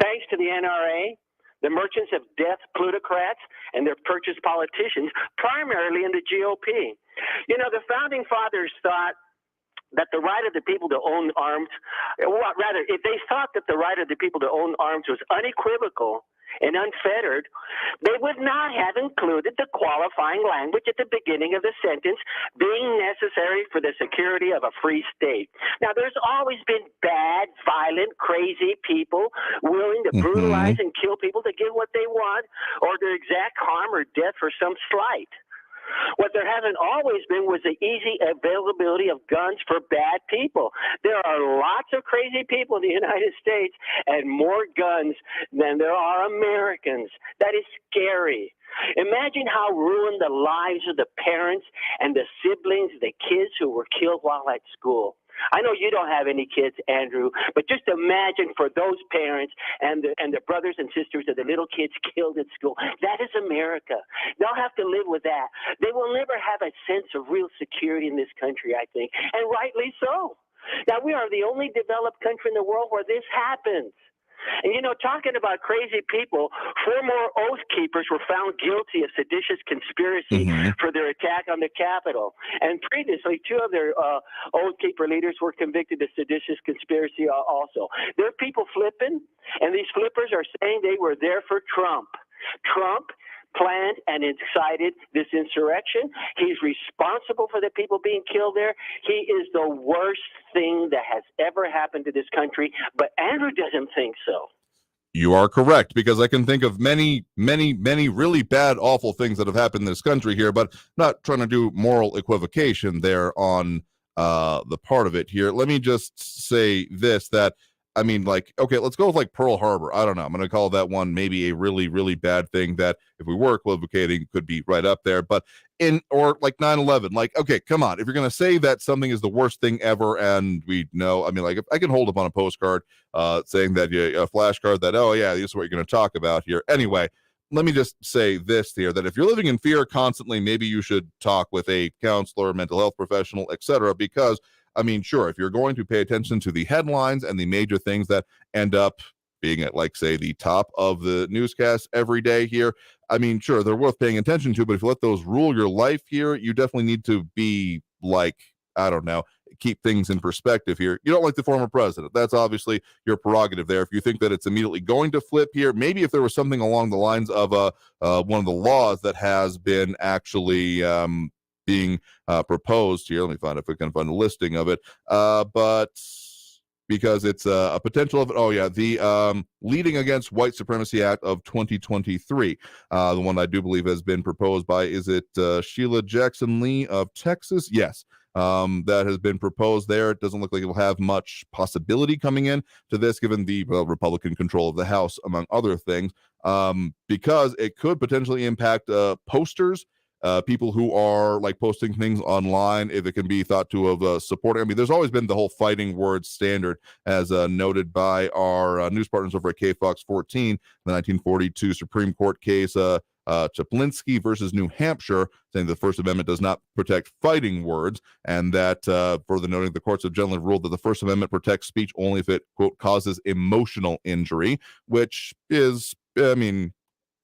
Thanks to the NRA, the merchants of death plutocrats, and their purchased politicians, primarily in the GOP. You know, the founding fathers thought that the right of the people to own arms, well, rather, if they thought that the right of the people to own arms was unequivocal and unfettered, they would not have included the qualifying language at the beginning of the sentence, being necessary for the security of a free state. Now, there's always been bad, violent, crazy people willing to brutalize and kill people to get what they want, or to exact harm or death for some slight. What there hasn't always been was the easy availability of guns for bad people. There are lots of crazy people in the United States and more guns than there are Americans. That is scary. Imagine how ruined the lives of the parents and the siblings, the kids who were killed while at school. I know you don't have any kids, Andrew, but just imagine for those parents and the brothers and sisters of the little kids killed at school. That is America. They'll have to live with that. They will never have a sense of real security in this country, I think, and rightly so. Now, we are the only developed country in the world where this happens. And, you know, talking about crazy people, 4 more Oath Keepers were found guilty of seditious conspiracy for their attack on the Capitol. And previously, 2 of their Oath Keeper leaders were convicted of seditious conspiracy also. There are people flipping, and these flippers are saying they were there for Trump. Trump planned and incited this insurrection. He's responsible for the people being killed there. He is the worst thing that has ever happened to this country, but Andrew doesn't think so. You are correct, because I can think of many, many, many really bad, awful things that have happened in this country here, but not trying to do moral equivocation there on the part of it here. Let me just say this, that I mean, like, okay, let's go with like Pearl Harbor. I don't know. I'm going to call that one maybe a really, really bad thing that if we were equivocating could be right up there. But or like 9/11, like, okay, come on. If you're going to say that something is the worst thing ever, and we know, I mean, like, if I can hold up on a postcard saying that a flashcard that, oh yeah, this is what you're going to talk about here. Anyway, let me just say this here, that if you're living in fear constantly, maybe you should talk with a counselor, mental health professional, etc., because I mean, sure, if you're going to pay attention to the headlines and the major things that end up being at, like, say, the top of the newscast every day here, I mean, sure, they're worth paying attention to, but if you let those rule your life here, you definitely need to be, like, I don't know, keep things in perspective here. You don't like the former president. That's obviously your prerogative there. If you think that it's immediately going to flip here, maybe if there was something along the lines of one of the laws that has been actually being proposed here. Let me find if we can find a listing of it. But because it's a potential of it. Oh yeah, the Leading Against White Supremacy Act of 2023. The one I do believe has been proposed by, is it Sheila Jackson Lee of Texas? Yes. That has been proposed there. It doesn't look like it will have much possibility coming in to this, given the Republican control of the House, among other things, because it could potentially impact posters, people who are like posting things online, if it can be thought to have supporting. I mean, there's always been the whole fighting words standard, as noted by our news partners over at KFOX 14, the 1942 Supreme Court case, Chaplinsky versus New Hampshire, saying the First Amendment does not protect fighting words, and that further noting the courts have generally ruled that the First Amendment protects speech only if it, quote, causes emotional injury, which is, I mean,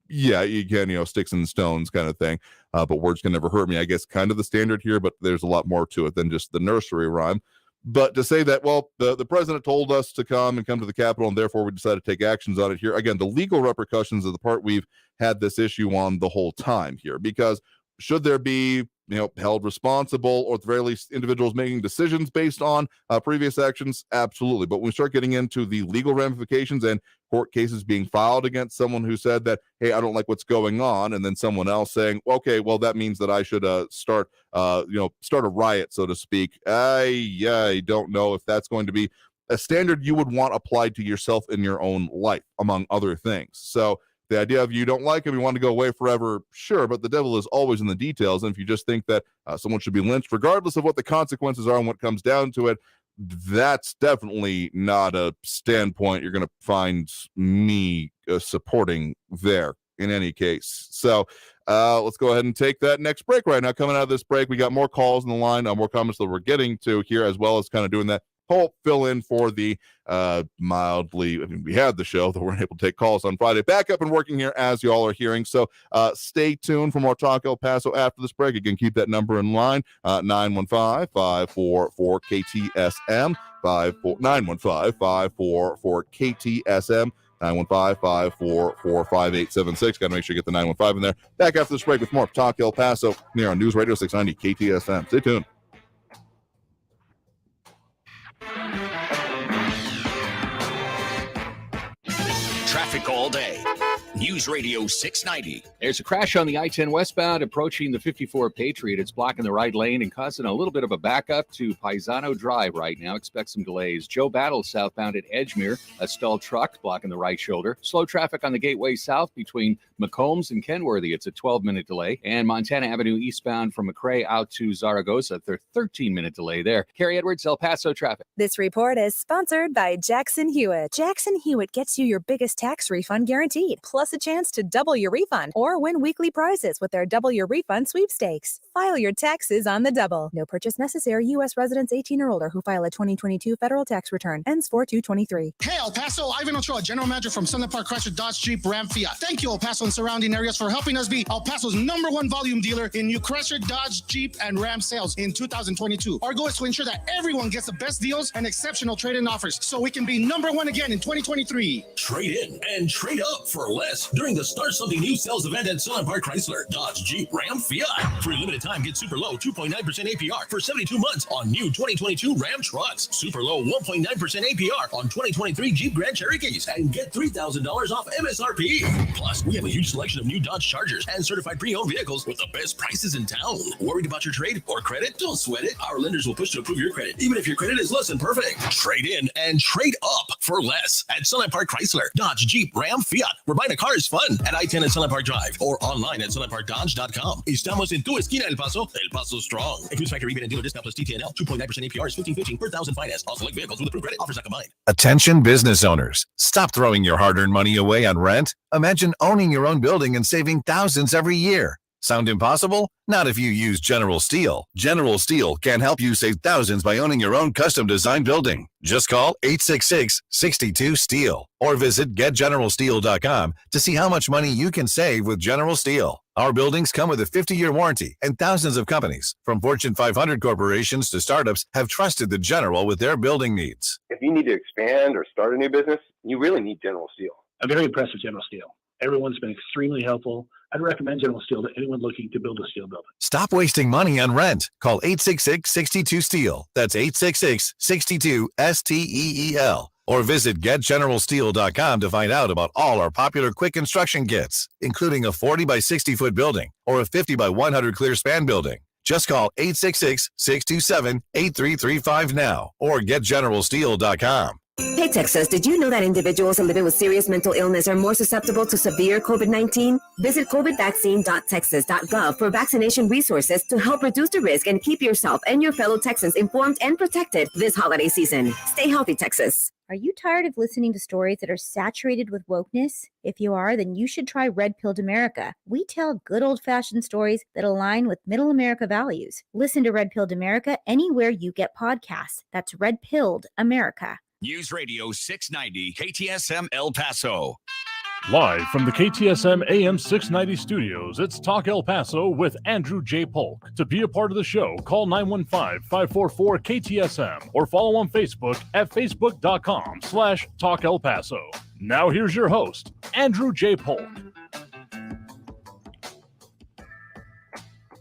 yeah, you can, sticks and stones kind of thing, but words can never hurt me, I guess, kind of the standard here, but there's a lot more to it than just the nursery rhyme. But to say that, well, the president told us to come to the Capitol, and therefore we decided to take actions on it here. Again, the legal repercussions are the part we've had this issue on the whole time here, because should there be held responsible, or at the very least individuals making decisions based on previous actions? Absolutely. But when we start getting into the legal ramifications and court cases being filed against someone who said that, hey, I don't like what's going on, and then someone else saying, okay, well, that means that I should start a riot, so to speak. I don't know if that's going to be a standard you would want applied to yourself in your own life, among other things. So the idea of you don't like him, you want to go away forever, sure, but the devil is always in the details. And if you just think that someone should be lynched, regardless of what the consequences are and what comes down to it, that's definitely not a standpoint you're going to find me supporting there in any case. So let's go ahead and take that next break right now. Coming out of this break, we got more calls on the line, more comments that we're getting to here, as well as kind of doing that whole fill in for the we had the show that we're able to take calls on Friday. Back up and working here as you all are hearing. So stay tuned for more Talk El Paso after this break. Again, keep that number in line, 915-544-KTSM, 915-544-KTSM. 915-544-5876. Got to make sure you get the 915 in there. Back after this break with more Talk El Paso here on News Radio 690 KTSM. Stay tuned. Traffic all day. News Radio 690. There's a crash on the I-10 westbound approaching the 54 Patriot. It's blocking the right lane and causing a little bit of a backup to Paisano Drive right now. Expect some delays. Joe Battle southbound at Edgemere. A stalled truck blocking the right shoulder. Slow traffic on the Gateway South between McCombs and Kenworthy. It's a 12-minute delay. And Montana Avenue eastbound from McRae out to Zaragoza. 13-minute delay there. Carrie Edwards, El Paso traffic. This report is sponsored by Jackson Hewitt. Jackson Hewitt gets you your biggest tax refund guaranteed, plus a chance to double your refund or win weekly prizes with their Double Your Refund sweepstakes. File your taxes on the double. No purchase necessary. U.S. residents 18 or older who file a 2022 federal tax return. Ends 4/2/23. Hey, El Paso, Ivan Ochoa, General Manager from Sunland Park Chrysler Dodge Jeep Ram Fiat. Thank you, El Paso and surrounding areas, for helping us be El Paso's #1 volume dealer in new Chrysler, Dodge, Jeep, and Ram sales in 2022. Our goal is to ensure that everyone gets the best deals and exceptional trade-in offers so we can be #1 again in 2023. Trade in and trade up for less during the Start Something New sales event at Sunland Park Chrysler, Dodge, Jeep, Ram, Fiat. For a limited time, get super low 2.9% APR for 72 months on new 2022 Ram trucks. Super low 1.9% APR on 2023 Jeep Grand Cherokees and get $3,000 off MSRP. Plus, we have a huge selection of new Dodge Chargers and certified pre-owned vehicles with the best prices in town. Worried about your trade or credit? Don't sweat it. Our lenders will push to approve your credit, even if your credit is less than perfect. Trade in and trade up for less at Sunland Park Chrysler, Dodge, Jeep, Ram, Fiat. Where buying a car is fun at I-10 at Sunland Park Drive or online at sunlandparkdodge.com. Estamos en tu esquina, El Paso. El Paso strong. Includes factory rebate and dealer discount plus TTNL. 2.9% APR is $15.15 per thousand finance. All select vehicles with approved credit. Offers not combined. Attention business owners. Stop throwing your hard-earned money away on rent. Imagine owning your own building and saving thousands every year. Sound impossible? Not if you use General Steel. General Steel can help you save thousands by owning your own custom-designed building. Just call 866-62-STEEL or visit getgeneralsteel.com to see how much money you can save with General Steel. Our buildings come with a 50-year warranty, and thousands of companies, from Fortune 500 corporations to startups, have trusted the General with their building needs. If you need to expand or start a new business, you really need General Steel. I'm very impressed with General Steel. Everyone's been extremely helpful. I'd recommend General Steel to anyone looking to build a steel building. Stop wasting money on rent. Call 866-62-STEEL. That's 866-62-STEEL. Or visit getgeneralsteel.com to find out about all our popular quick construction kits, including a 40 by 60 foot building or a 50 by 100 clear span building. Just call 866-627-8335 now or getgeneralsteel.com. Hey Texas, did you know that individuals living with serious mental illness are more susceptible to severe COVID-19? Visit covidvaccine.texas.gov for vaccination resources to help reduce the risk and keep yourself and your fellow Texans informed and protected this holiday season. Stay healthy, Texas. Are you tired of listening to stories that are saturated with wokeness? If you are, then you should try Red Pilled America. We tell good old-fashioned stories that align with middle America values. Listen to Red Pilled America anywhere you get podcasts. That's Red Pilled America. News Radio 690 KTSM El Paso. Live from the KTSM AM 690 studios, it's Talk El Paso with Andrew J. Polk. To be a part of the show, call 915-544-KTSM or follow on Facebook at facebook.com/Talk El Paso. Now here's your host, Andrew J. Polk.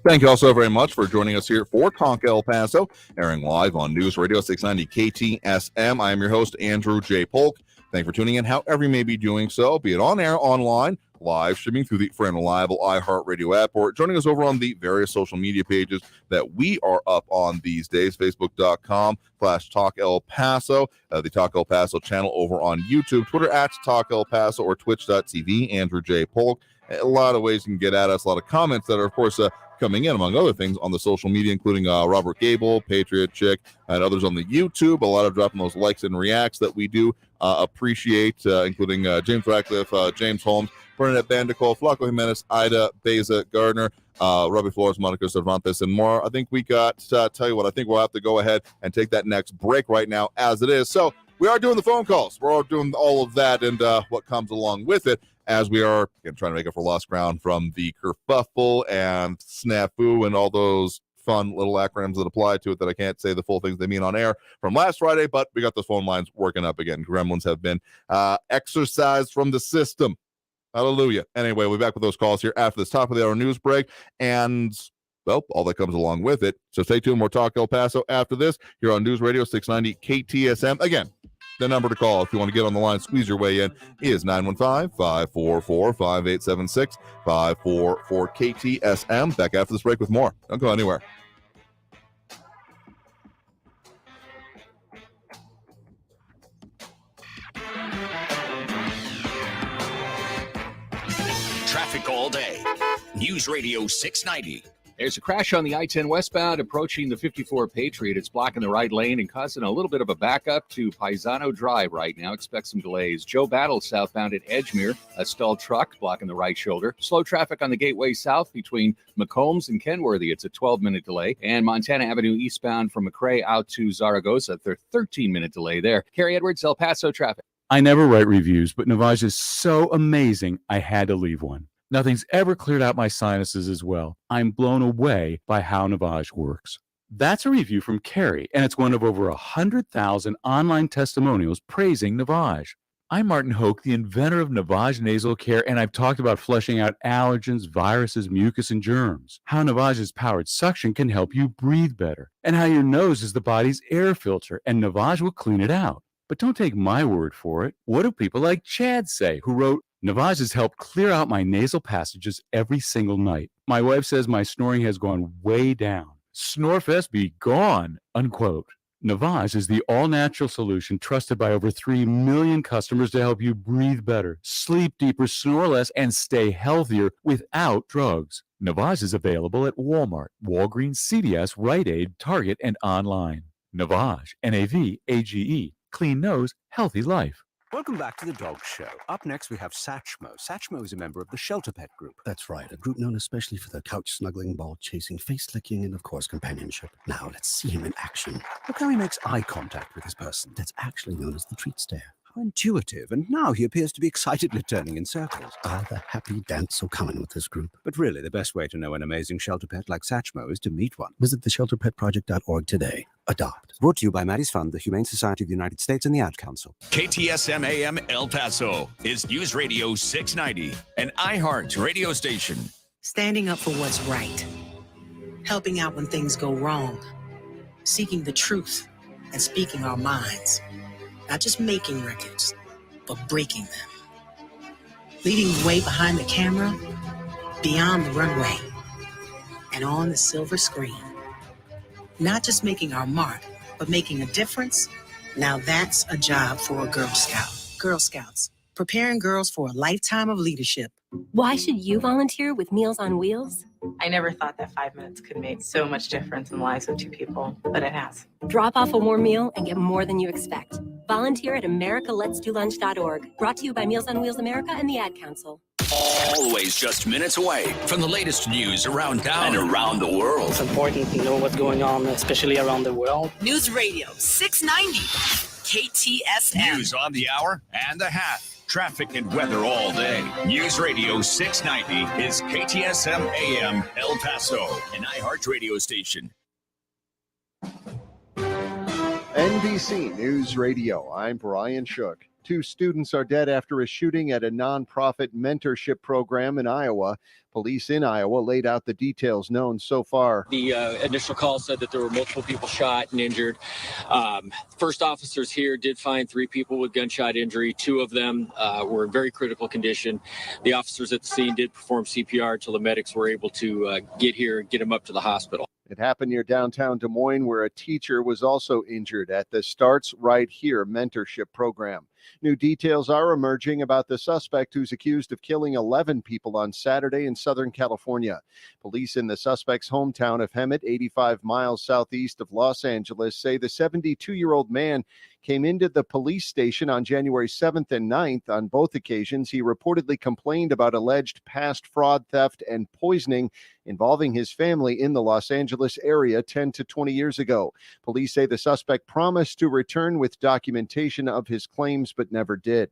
Thank you all so very much for joining us here for Talk El Paso, airing live on News Radio 690 KTSM. I am your host, Andrew J. Polk. Thank you for tuning in, however you may be doing so, be it on air, online, live streaming through the free and reliable iHeartRadio app, or joining us over on the various social media pages that we are up on these days, facebook.com/Talk El Paso, the Talk El Paso channel over on YouTube, Twitter @Talk El Paso, or twitch.tv, Andrew J. Polk. A lot of ways you can get at us, a lot of comments that are, of course, coming in, among other things, on the social media, including Robert Gable, Patriot Chick, and others on the YouTube. A lot of dropping those likes and reacts that we do appreciate, including James Ratcliffe, James Holmes, Bernadette Bandicoot, Flaco Jimenez, Ida, Beza, Gardner, Robbie Flores, Monica Cervantes, and more. I think we got, tell you what, I think we'll have to go ahead and take that next break right now as it is. So we are doing the phone calls. We're all doing all of that and what comes along with it, as we are, again, trying to make up for lost ground from the kerfuffle and snafu and all those fun little acronyms that apply to it that I can't say the full things they mean on air from last Friday, but we got the phone lines working up again. Gremlins have been exorcised from the system. Hallelujah. Anyway, we'll be back with those calls here after this top of the hour news break and, well, all that comes along with it. So stay tuned. More Talk El Paso after this here on News Radio 690 KTSM. Again, the number to call if you want to get on the line, squeeze your way in, is 915-544-5876, 544-KTSM. Back after this break with more. Don't go anywhere. Traffic all day. News Radio 690. There's a crash on the I-10 westbound approaching the 54 Patriot. It's blocking the right lane and causing a little bit of a backup to Paisano Drive right now. Expect some delays. Joe Battle southbound at Edgemere. A stalled truck blocking the right shoulder. Slow traffic on the Gateway South between McCombs and Kenworthy. It's a 12-minute delay. And Montana Avenue eastbound from McRae out to Zaragoza. 13-minute delay there. Carrie Edwards, El Paso traffic. I never write reviews, but Navage is so amazing, I had to leave one. Nothing's ever cleared out my sinuses as well. I'm blown away by how Navage works. That's a review from Carrie, and it's one of over 100,000 online testimonials praising Navage. I'm Martin Hoke, the inventor of Navage Nasal Care, and I've talked about flushing out allergens, viruses, mucus, and germs, how Navage's powered suction can help you breathe better, and how your nose is the body's air filter, and Navage will clean it out. But don't take my word for it. What do people like Chad say, who wrote, Navage has helped clear out my nasal passages every single night. My wife says my snoring has gone way down. Snorefest be gone, unquote. Navage is the all-natural solution trusted by over 3 million customers to help you breathe better, sleep deeper, snore less, and stay healthier without drugs. Navage is available at Walmart, Walgreens, CVS, Rite Aid, Target, and online. Navage, N-A-V-A-G-E. Clean nose, healthy life. Welcome back to the Dog Show. Up next, we have Satchmo. Satchmo is a member of the Shelter Pet Group. That's right, a group known especially for their couch snuggling, ball chasing, face licking, and of course, companionship. Now, let's see him in action. Look how he makes eye contact with his person. That's actually known as the treat stare. How intuitive, and now he appears to be excitedly turning in circles. Ah, the happy dance so common with this group. But really, the best way to know an amazing shelter pet like Satchmo is to meet one. Visit theshelterpetproject.org today. Adopt. Brought to you by Maddie's Fund, the Humane Society of the United States, and the Ad Council. KTSM AM El Paso is News Radio 690, an iHeart radio station. Standing up for what's right. Helping out when things go wrong. Seeking the truth and speaking our minds. Not just making records, but breaking them. Leading the way behind the camera, beyond the runway, and on the silver screen. Not just making our mark, but making a difference. Now that's a job for a Girl Scout. Girl Scouts, preparing girls for a lifetime of leadership. Why should you volunteer with Meals on Wheels? I never thought that 5 minutes could make so much difference in the lives of 2 people, but it has. Drop off a warm meal and get more than you expect. Volunteer at americaletsdolunch.org. Brought to you by Meals on Wheels America and the Ad Council. Always just minutes away from the latest news around town and around the world. It's important to know what's going on, especially around the world. News Radio 690 KTSM. News on the hour and the hat. Traffic and weather all day. News Radio 690 is KTSM AM El Paso, an iHeart radio station. NBC News Radio. I'm Brian Shook. 2 students are dead after a shooting at a nonprofit mentorship program in Iowa. Police in Iowa laid out the details known so far. The initial call said that there were multiple people shot and injured. First officers here did find 3 people with gunshot injury. 2 of them were in very critical condition. The officers at the scene did perform CPR until the medics were able to get here and get them up to the hospital. It happened near downtown Des Moines, where a teacher was also injured at the Starts Right Here mentorship program. New details are emerging about the suspect who's accused of killing 11 people on Saturday in Southern California. Police in the suspect's hometown of Hemet, 85 miles southeast of Los Angeles, say the 72-year-old man came into the police station on January 7th and 9th. On both occasions, he reportedly complained about alleged past fraud, theft, and poisoning involving his family in the Los Angeles area 10 to 20 years ago. Police say the suspect promised to return with documentation of his claims, but never did.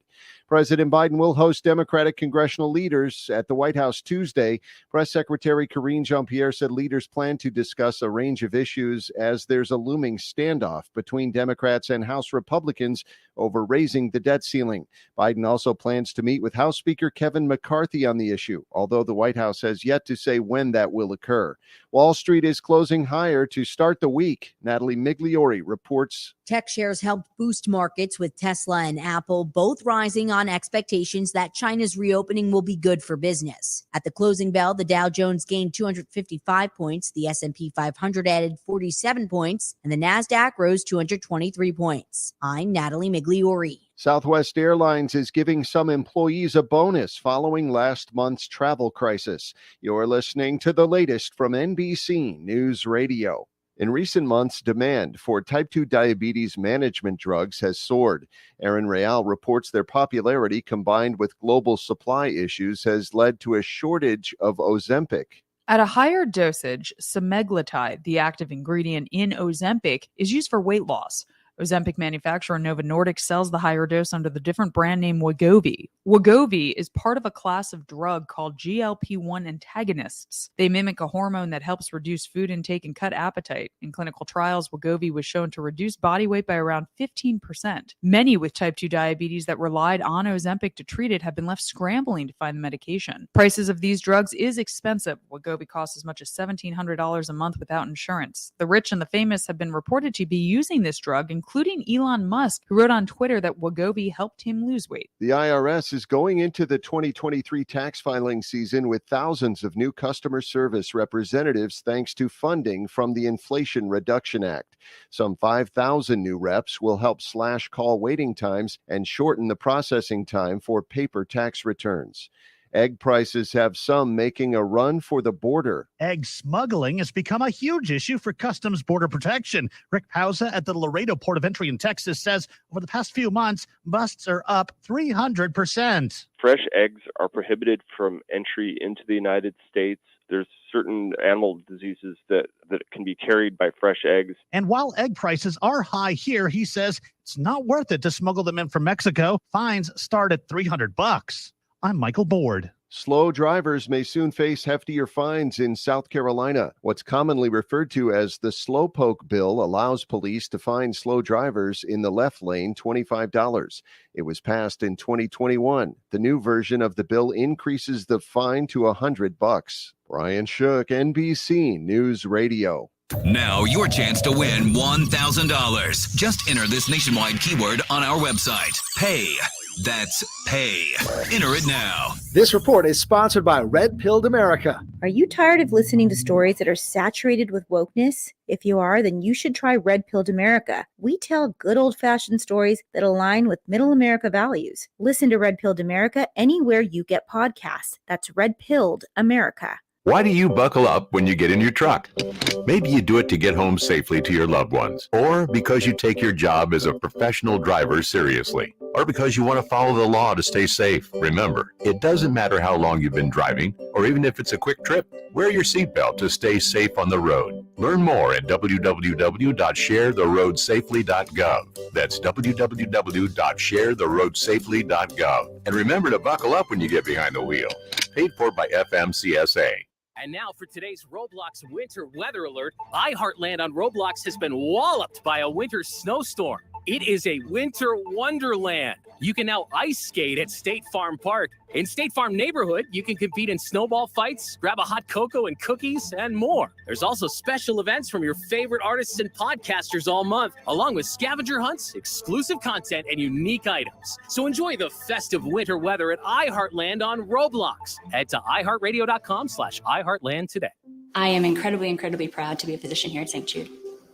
President Biden will host Democratic congressional leaders at the White House Tuesday. Press Secretary Karine Jean-Pierre said leaders plan to discuss a range of issues as there's a looming standoff between Democrats and House Republicans over raising the debt ceiling. Biden also plans to meet with House Speaker Kevin McCarthy on the issue, although the White House has yet to say when that will occur. Wall Street is closing higher to start the week. Natalie Migliori reports. Tech shares helped boost markets with Tesla and Apple both rising on expectations that China's reopening will be good for business. At the closing bell, the Dow Jones gained 255 points, the S&P 500 added 47 points, and the Nasdaq rose 223 points. I'm Natalie Migliori. Southwest Airlines is giving some employees a bonus following last month's travel crisis. You're listening to the latest from NBC News Radio. In recent months, demand for type 2 diabetes management drugs has soared. Aaron Real reports their popularity combined with global supply issues has led to a shortage of Ozempic. At a higher dosage, semaglutide, the active ingredient in Ozempic, is used for weight loss. Ozempic manufacturer Novo Nordisk sells the higher dose under the different brand name Wegovy. Wegovy is part of a class of drug called GLP-1 antagonists. They mimic a hormone that helps reduce food intake and cut appetite. In clinical trials, Wegovy was shown to reduce body weight by around 15%. Many with type 2 diabetes that relied on Ozempic to treat it have been left scrambling to find the medication. Prices of these drugs is expensive. Wegovy costs as much as $1,700 a month without insurance. The rich and the famous have been reported to be using this drug, including Elon Musk, who wrote on Twitter that Wegovy helped him lose weight. The IRS is going into the 2023 tax filing season with thousands of new customer service representatives thanks to funding from the Inflation Reduction Act. Some 5,000 new reps will help slash call waiting times and shorten the processing time for paper tax returns. Egg prices have some making a run for the border. Egg smuggling has become a huge issue for Customs Border Protection. Rick Pauza at the Laredo Port of Entry in Texas says over the past few months, busts are up 300%. Fresh eggs are prohibited from entry into the United States. There's certain animal diseases that can be carried by fresh eggs. And while egg prices are high here, he says it's not worth it to smuggle them in from Mexico. Fines start at $300. I'm Michael Board. Slow drivers may soon face heftier fines in South Carolina. What's commonly referred to as the Slowpoke Bill allows police to fine slow drivers in the left lane $25. It was passed in 2021. The new version of the bill increases the fine to $100. Brian Shook, NBC News Radio. Now your chance to win $1,000. Just enter this nationwide keyword on our website. Pay. That's pay. Enter it now. This report is sponsored by Red Pilled America. Are you tired of listening to stories that are saturated with wokeness? If you are, then you should try Red Pilled America. We tell good old-fashioned stories that align with middle America values. Listen to Red Pilled America anywhere you get podcasts. That's Red Pilled America. Why do you buckle up when you get in your truck? Maybe you do it to get home safely to your loved ones, or because you take your job as a professional driver seriously, or because you want to follow the law to stay safe. Remember, it doesn't matter how long you've been driving, or even if it's a quick trip. Wear your seatbelt to stay safe on the road. Learn more at www.sharetheroadsafely.gov. That's www.sharetheroadsafely.gov. And remember to buckle up when you get behind the wheel. Paid for by FMCSA. And now for today's Roblox winter weather alert. iHeartland on Roblox has been walloped by a winter snowstorm. It is a winter wonderland. You can now ice skate at State Farm Park. In State Farm Neighborhood, you can compete in snowball fights, grab a hot cocoa and cookies, and more. There's also special events from your favorite artists and podcasters all month, along with scavenger hunts, exclusive content, and unique items. So enjoy the festive winter weather at iHeartland on Roblox. Head to iHeartRadio.com/iHeartland today. I am incredibly proud to be a physician here at St. Jude,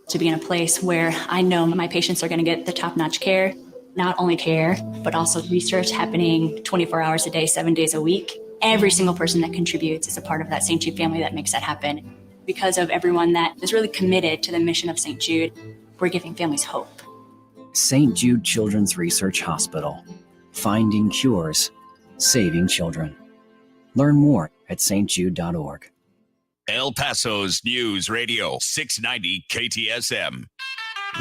to be in a place where I know my patients are going to get the top-notch care, not only care, but also research happening 24 hours a day, 7 days a week. Every single person that contributes is a part of that St. Jude family that makes that happen. Because of everyone that is really committed to the mission of St. Jude, we're giving families hope. St. Jude Children's Research Hospital. Finding cures, saving children. Learn more at stjude.org. El Paso's News Radio 690 KTSM.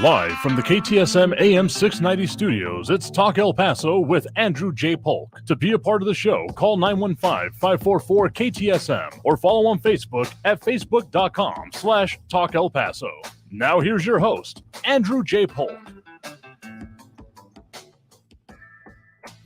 Live from the KTSM AM 690 studios, it's Talk El Paso with Andrew J. Polk. To be a part of the show, call 915-544-KTSM or follow on Facebook at facebook.com/Talk El Paso. Now here's your host, Andrew J. Polk.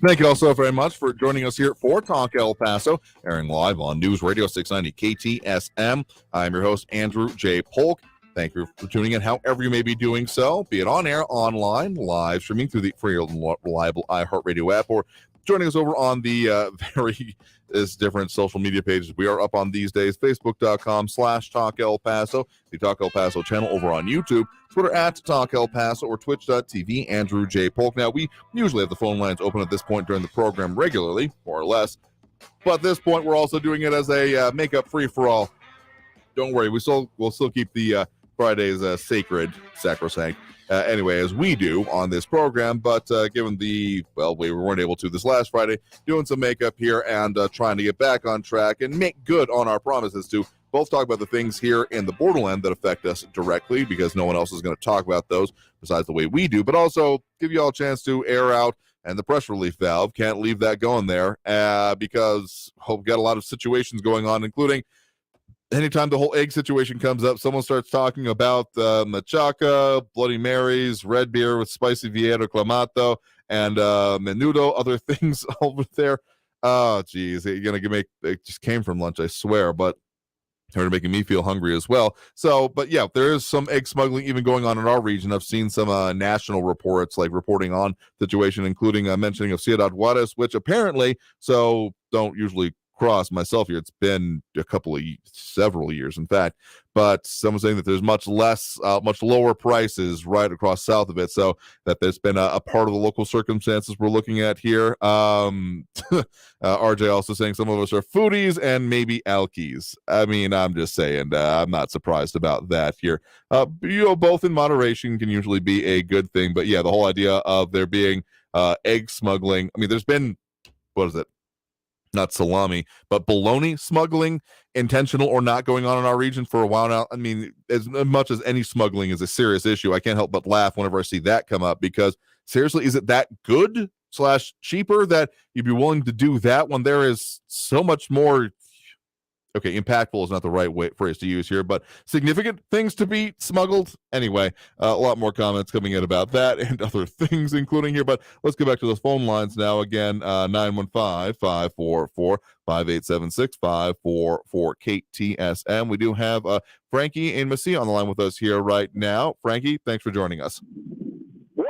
Thank you all so very much for joining us here for Talk El Paso, airing live on News Radio 690 KTSM. I'm your host, Andrew J. Polk. Thank you for tuning in however you may be doing so, be it on air, online, live streaming through the free and reliable iHeartRadio app, or joining us over on the various different social media pages we are up on these days, facebook.com/Talk El Paso, the Talk El Paso channel over on YouTube, Twitter at Talk El Paso, or twitch.tv, Andrew J. Polk. Now, we usually have the phone lines open at this point during the program regularly, more or less, but at this point, we're also doing it as a makeup free-for-all. Don't worry, we'll still keep the Fridays sacrosanct, anyway, as we do on this program, but given we weren't able to this last Friday, doing some makeup here and trying to get back on track and make good on our promises to both talk about the things here in the borderland that affect us directly, because no one else is going to talk about those besides the way we do, but also give you all a chance to air out, and the press relief valve, can't leave that going there, because we've got a lot of situations going on, including anytime the whole egg situation comes up, someone starts talking about machaca, Bloody Marys, red beer with spicy Viejo Clamato, and menudo, other things over there. Oh, geez, you're going to it just came from lunch, I swear, but they're making me feel hungry as well. So, but yeah, there is some egg smuggling even going on in our region. I've seen some national reports, like reporting on situation, including mentioning of Ciudad Juarez, which apparently, so don't usually cross myself here, it's been several years in fact, but someone's saying that there's much lower prices right across south of it, so that there's been a part of the local circumstances we're looking at here. RJ also saying some of us are foodies and maybe alkies. I mean, I'm just saying, I'm not surprised about that here. Both in moderation can usually be a good thing, but yeah, the whole idea of there being egg smuggling, I mean, there's been, what is it, not salami, but bologna smuggling, intentional or not, going on in our region for a while now. I mean, as much as any smuggling is a serious issue, I can't help but laugh whenever I see that come up, because seriously, is it that good / cheaper that you'd be willing to do that when there is so much more, okay, impactful is not the right phrase to use here, but significant things to be smuggled? Anyway, a lot more comments coming in about that and other things, including here, but let's go back to those phone lines now. Again, 915-544-5876, 544-KTSM. We do have Frankie and Messi on the line with us here right now. Frankie, thanks for joining us. Wow,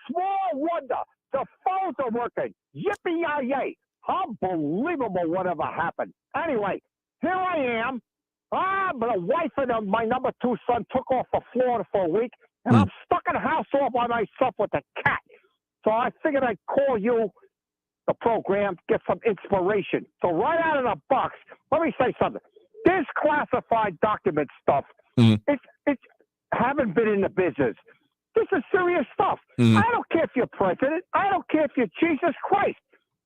small wonder. The phones are working. Yippee-yi-yay. Unbelievable whatever happened. Anyway, here I am. But the wife and my number 2 son took off for Florida for a week, and I'm stuck in the house all by myself with a cat. So I figured I'd call you, the program, get some inspiration. So right out of the box, let me say something. This classified document stuff, it's haven't been in the business. This is serious stuff. I don't care if you're president. I don't care if you're Jesus Christ.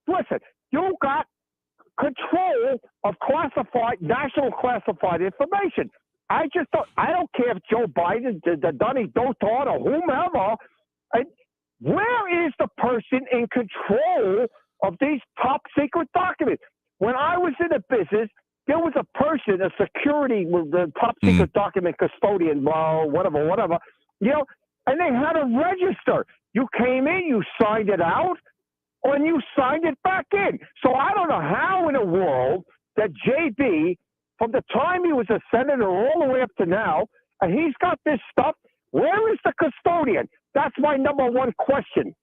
Listen, you got control of national classified information. I don't care if Joe Biden, the Dunny Dotard, or whomever. Where is the person in control of these top secret documents? When I was in the business, there was a person, a security with the top secret document custodian, whatever, and they had to register. You came in, you signed it out, when you signed it back in. So I don't know how in the world that JB, from the time he was a senator all the way up to now, and he's got this stuff, where is the custodian? That's my number one question.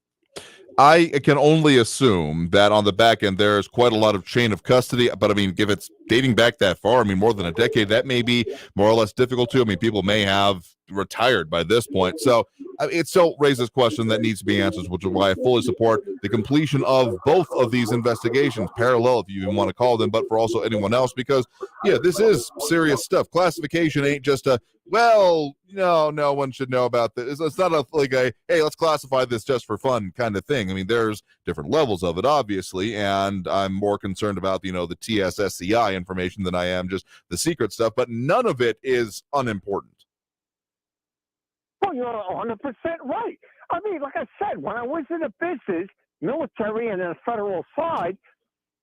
I can only assume that on the back end there's quite a lot of chain of custody, but I mean, if it's dating back that far, I mean, more than a decade, that may be more or less difficult too. I mean, people may have retired by this point. So it still raises questions that needs to be answered, which is why I fully support the completion of both of these investigations, parallel if you even want to call them, but for also anyone else, because, yeah, this is serious stuff. Classification ain't just a, well, no one should know about this. It's not like a, hey, let's classify this just for fun kind of thing. I mean, there's different levels of it, obviously, and I'm more concerned about, the TSSCI information than I am just the secret stuff, but none of it is unimportant. Well, you're 100% right. I mean, like I said, when I was in the business, military and the federal side,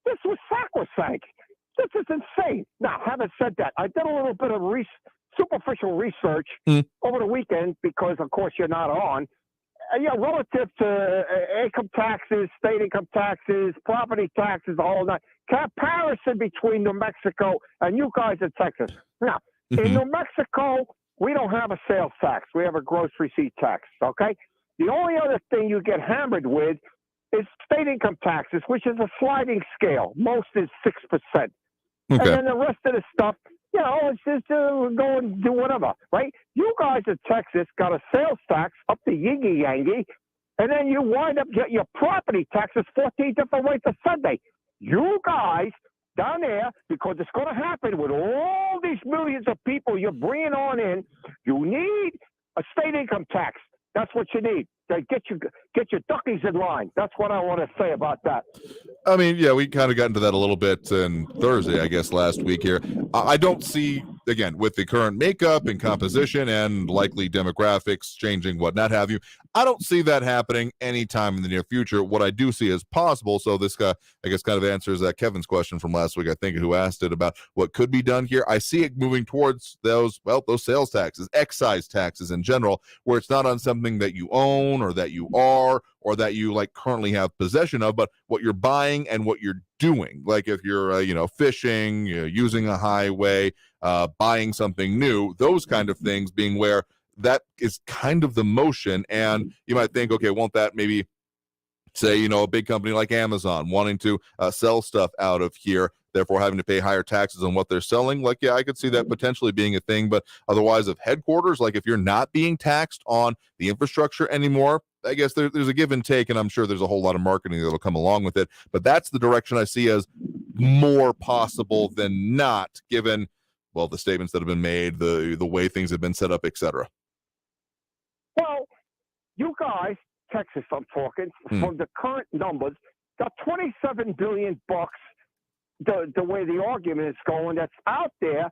this was sacrosanct. This is insane. Now, having said that, I did a little bit of superficial research over the weekend because, of course, you're not on. Relative to income taxes, state income taxes, property taxes, the whole night. Comparison between New Mexico and you guys in Texas. Now, in New Mexico, we don't have a sales tax. We have a gross receipt tax, okay? The only other thing you get hammered with is state income taxes, which is a sliding scale. Most is 6%. Okay. And then the rest of the stuff, it's just go and do whatever, right? You guys in Texas got a sales tax up to yingy-yangy, and then you wind up getting your property taxes 14 different ways to Sunday. You guys down there, because it's going to happen with all these millions of people you're bringing on in, you need a state income tax. That's what you need. Get your duckies in line. That's what I want to say about that. I mean, yeah, we kind of got into that a little bit on Thursday, I guess, last week here. I don't see, again, with the current makeup and composition and likely demographics changing, what not have you, I don't see that happening anytime in the near future. What I do see is possible, so this guy, I guess, kind of answers Kevin's question from last week, I think, who asked it about what could be done here. I see it moving towards those sales taxes, excise taxes in general, where it's not on something that you own or that you are or that you currently have possession of, but what you're buying and what you're doing. Like if you're fishing, using a highway, buying something new, those kind of things being where that is kind of the motion. And you might think, okay, won't that maybe say, a big company like Amazon wanting to sell stuff out of here, therefore having to pay higher taxes on what they're selling? Yeah, I could see that potentially being a thing, but otherwise of headquarters, if you're not being taxed on the infrastructure anymore, I guess there's a give and take, and I'm sure there's a whole lot of marketing that'll come along with it, but that's the direction I see as more possible than not, given, the statements that have been made, the way things have been set up, etc. Well, you guys, Texas, I'm talking, from the current numbers, got $27 billion bucks, the way the argument is going, that's out there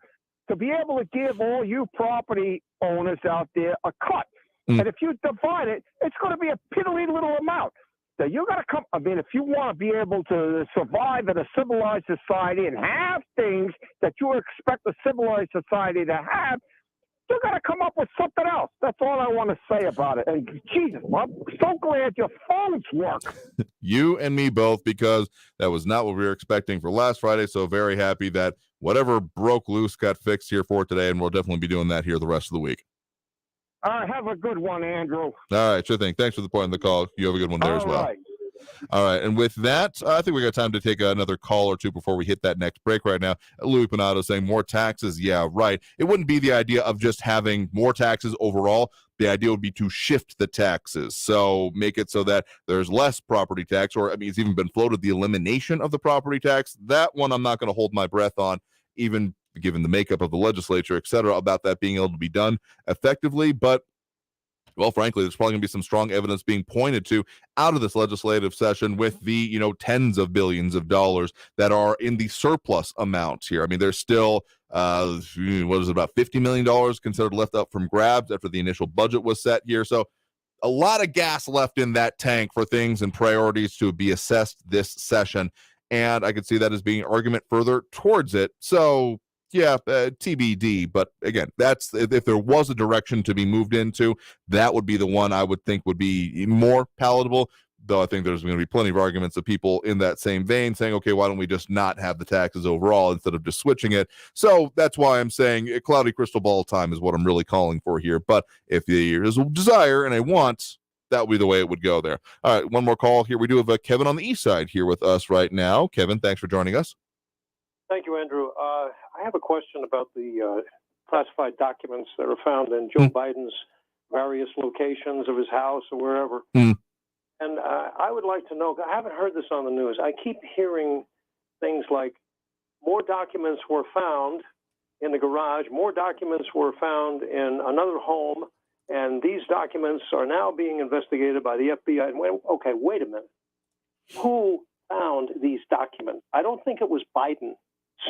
to be able to give all you property owners out there a cut. And if you divide it, it's going to be a piddly little amount. So you got to come. I mean, if you want to be able to survive in a civilized society and have things that you expect a civilized society to have, you got to come up with something else. That's all I want to say about it. And Jesus, I'm so glad your phones work. You and me both, because that was not what we were expecting for last Friday. So very happy that whatever broke loose got fixed here for today, and we'll definitely be doing that here the rest of the week. Have a good one, Andrew. All right, sure thing. Thanks for the point in the call. You have a good one there as well. Right. All right, and with that, I think we got time to take another call or two before we hit that next break right now. Louis Pinato saying more taxes. Yeah, right. It wouldn't be the idea of just having more taxes overall. The idea would be to shift the taxes. So make it so that there's less property tax, or it's even been floated, the elimination of the property tax. That one I'm not going to hold my breath on, even given the makeup of the legislature, et cetera, about that being able to be done effectively. But, frankly, there's probably going to be some strong evidence being pointed to out of this legislative session with the, tens of billions of dollars that are in the surplus amount here. I mean, there's still, about $50 million considered left up from grabs after the initial budget was set here. So a lot of gas left in that tank for things and priorities to be assessed this session. And I could see that as being an argument further towards it. So, yeah, TBD. But again, that's if there was a direction to be moved into, that would be the one I would think would be more palatable. though I think there's going to be plenty of arguments of people in that same vein saying, okay, why don't we just not have the taxes overall instead of just switching it? So that's why I'm saying a cloudy crystal ball time is what I'm really calling for here. But if there is a desire and a want, that would be the way it would go there. All right, one more call here. We do have Kevin on the east side here with us right now. Kevin, thanks for joining us. Thank you, Andrew. I have a question about the classified documents that are found in Joe Biden's various locations of his house or wherever. And I would like to know, I haven't heard this on the news. I keep hearing things like more documents were found in the garage, more documents were found in another home, and these documents are now being investigated by the FBI. Okay, wait a minute. Who found these documents? I don't think it was Biden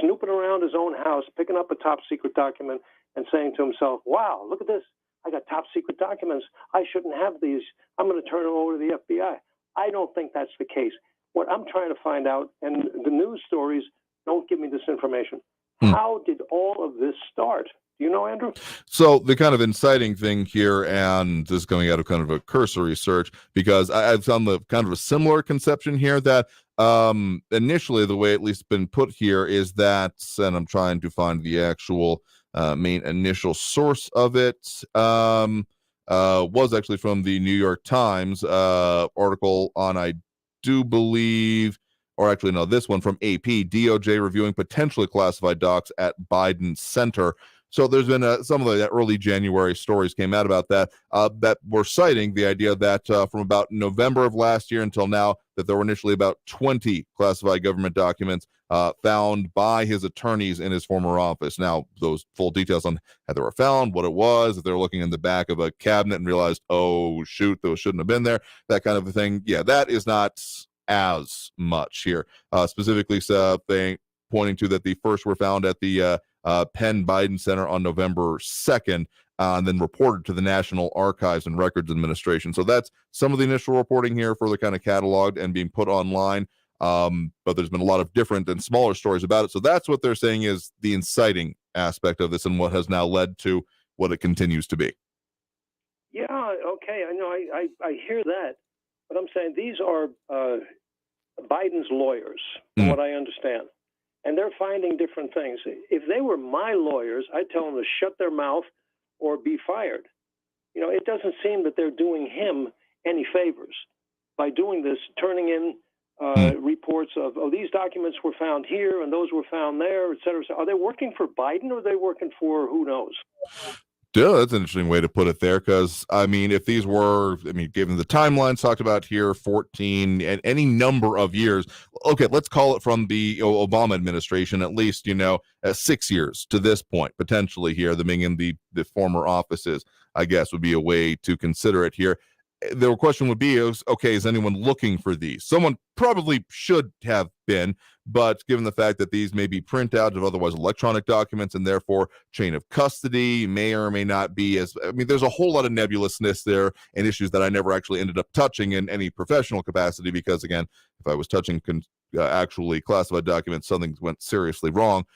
snooping around his own house, picking up a top secret document and saying to himself, wow, look at this. I got top secret documents. I shouldn't have these. I'm going to turn them over to the FBI. I don't think that's the case. What I'm trying to find out, and the news stories don't give me this information, how did all of this start? Do you know, Andrew? So the kind of inciting thing here, and this is coming out of kind of a cursory search, because I've found the kind of a similar conception here that initially the way at least been put here is that, and I'm trying to find the actual main initial source of it, was actually from the New York Times article on, I do believe, or actually no, this one from AP, DOJ reviewing potentially classified docs at Biden Center. So there's been some of the early January stories came out about that, that were citing the idea that from about November of last year until now, that there were initially about 20 classified government documents found by his attorneys in his former office. Now, those full details on how they were found, what it was, if they were looking in the back of a cabinet and realized, oh, shoot, those shouldn't have been there, that kind of a thing. Yeah, that is not as much here. Specifically, pointing to that the first were found at the Penn Biden Center on November 2nd, and then reported to the National Archives and Records Administration. So that's some of the initial reporting here, further kind of cataloged and being put online. But there's been a lot of different and smaller stories about it. So that's what they're saying is the inciting aspect of this and what has now led to what it continues to be. Yeah, okay, I know, I hear that. But I'm saying these are Biden's lawyers, from what I understand. And they're finding different things. If they were my lawyers, I'd tell them to shut their mouth or be fired. You know, it doesn't seem that they're doing him any favors by doing this, turning in reports of, oh, these documents were found here and those were found there, et cetera. So are they working for Biden or are they working for who knows? Yeah, that's an interesting way to put it there, because, I mean, if these were, I mean, given the timelines talked about here, 14 and any number of years, okay, let's call it from the Obama administration, at least, 6 years to this point, potentially here, the being in the former offices, I guess, would be a way to consider it here. The question would be, okay, is anyone looking for these? Someone probably should have been, but given the fact that these may be printouts of otherwise electronic documents and therefore chain of custody may or may not be as, I mean, there's a whole lot of nebulousness there and issues that I never actually ended up touching in any professional capacity, because again, if I was touching actually classified documents, something went seriously wrong.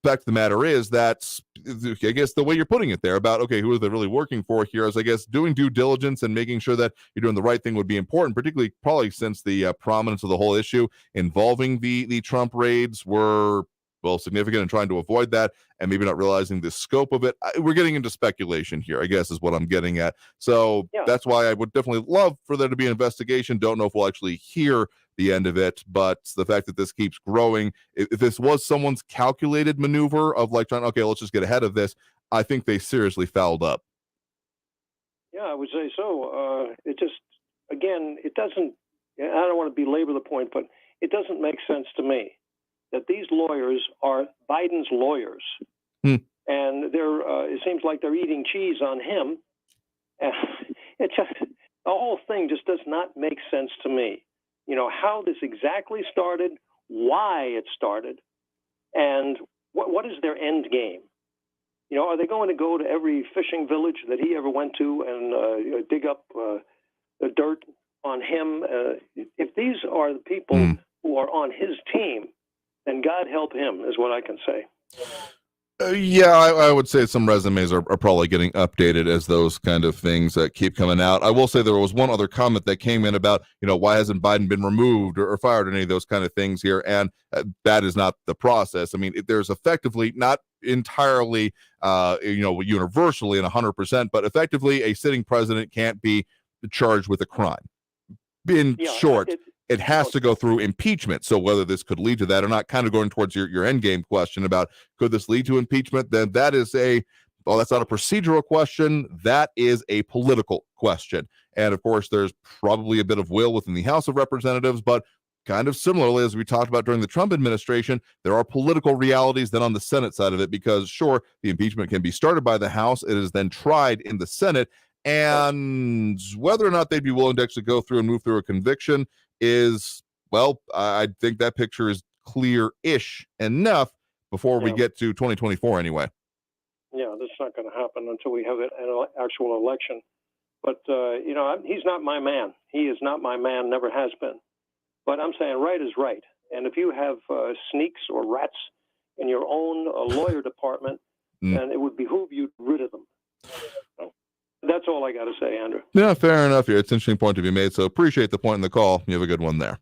Fact of the matter is that, I guess the way you're putting it there about, okay, who are they really working for here, is I guess doing due diligence and making sure that you're doing the right thing would be important, particularly probably since the prominence of the whole issue involving the Trump raids were, well, significant, and trying to avoid that and maybe not realizing the scope of it. We're getting into speculation here, I guess, is what I'm getting at. So that's why I would definitely love for there to be an investigation. Don't know if we'll actually hear the end of it, but the fact that this keeps growing, if this was someone's calculated maneuver of like trying, okay, let's just get ahead of this, I think they seriously fouled up. Yeah, I would say so. It just, again, it doesn't, I don't want to belabor the point, but it doesn't make sense to me that these lawyers are Biden's lawyers. And they're, it seems like they're eating cheese on him. And it just, the whole thing just does not make sense to me. You know, how this exactly started, why it started, and what is their end game? You know, are they going to go to every fishing village that he ever went to and dig up the dirt on him? If these are the people who are on his team, then God help him, is what I can say. Yeah, I would say some resumes are probably getting updated as those kind of things keep coming out. I will say there was one other comment that came in about, why hasn't Biden been removed or fired, any of those kind of things here, and that is not the process. I mean, there's effectively not entirely, universally and 100%, but effectively a sitting president can't be charged with a crime. In short, it has to go through impeachment. So whether this could lead to that or not, kind of going towards your end game question about could this lead to impeachment, then that is that's not a procedural question. That is a political question. And of course, there's probably a bit of will within the House of Representatives, but kind of similarly, as we talked about during the Trump administration, there are political realities then on the Senate side of it, because sure, the impeachment can be started by the House. It is then tried in the Senate. And whether or not they'd be willing to actually go through and move through a conviction is, I think that picture is clear-ish enough before we get to 2024 anyway. Yeah, that's not going to happen until we have an actual election. But, he's not my man. He is not my man, never has been. But I'm saying right is right. And if you have sneaks or rats in your own lawyer department, then it would behoove you to get rid of them. That's all I got to say, Andrew. Yeah, fair enough here. It's an interesting point to be made, so appreciate the point in the call. You have a good one there.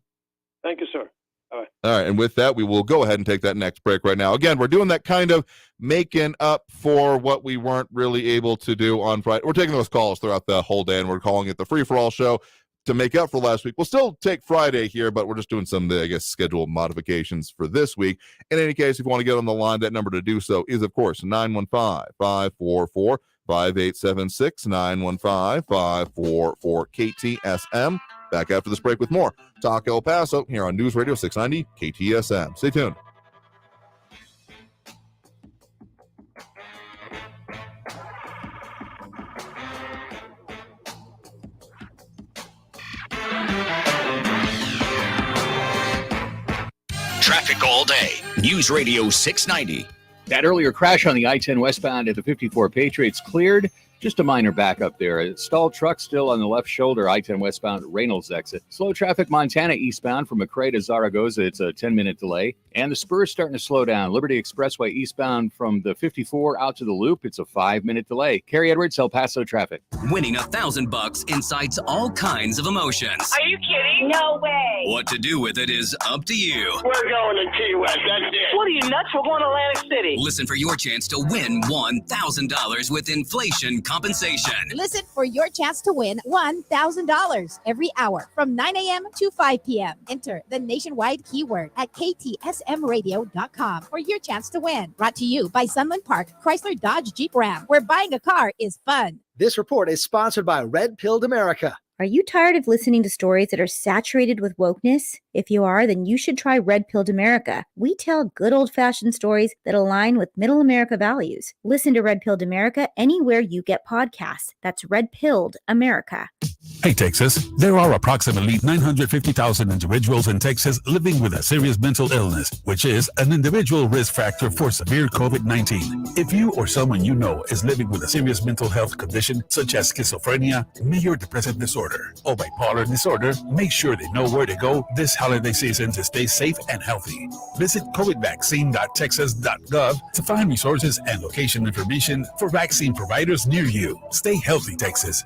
Thank you, sir. All right, and with that, we will go ahead and take that next break right now. Again, we're doing that kind of making up for what we weren't really able to do on Friday. We're taking those calls throughout the whole day, and we're calling it the free-for-all show to make up for last week. We'll still take Friday here, but we're just doing some, schedule modifications for this week. In any case, if you want to get on the line, that number to do so is, of course, 915-544-5876, 915-544-KTSM. Back after this break with more Talk El Paso here on News Radio 690 KTSM. Stay tuned. Traffic all day. News Radio 690. That earlier crash on the I-10 westbound at the 54 Patriots cleared. Just a minor backup there. A stalled truck still on the left shoulder, I-10 westbound at Reynolds exit. Slow traffic Montana eastbound from McRae to Zaragoza. It's a 10-minute delay. And the spur's starting to slow down. Liberty Expressway eastbound from the 54 out to the loop. It's a 5-minute delay. Kerry Edwards, El Paso traffic. Winning $1,000 incites all kinds of emotions. Are you kidding? No way. What to do with it is up to you. We're going to Key West. That's it. What are you, nuts? We're going to Atlantic City. Listen for your chance to win $1,000 with inflation compensation. Listen for your chance to win $1,000 every hour from 9 a.m. to 5 p.m. Enter the nationwide keyword at ktsmradio.com for your chance to win. Brought to you by Sunland Park, Chrysler Dodge Jeep Ram, where buying a car is fun. This report is sponsored by Red Pilled America. Are you tired of listening to stories that are saturated with wokeness? If you are, then you should try Red Pilled America. We tell good old-fashioned stories that align with middle America values. Listen to Red Pilled America anywhere you get podcasts. That's Red Pilled America. Hey, Texas, there are approximately 950,000 individuals in Texas living with a serious mental illness, which is an individual risk factor for severe COVID-19. If you or someone you know is living with a serious mental health condition, such as schizophrenia, major depressive disorder, or bipolar disorder, make sure they know where to go this holiday season to stay safe and healthy. Visit covidvaccine.texas.gov to find resources and location information for vaccine providers near you. Stay healthy, Texas.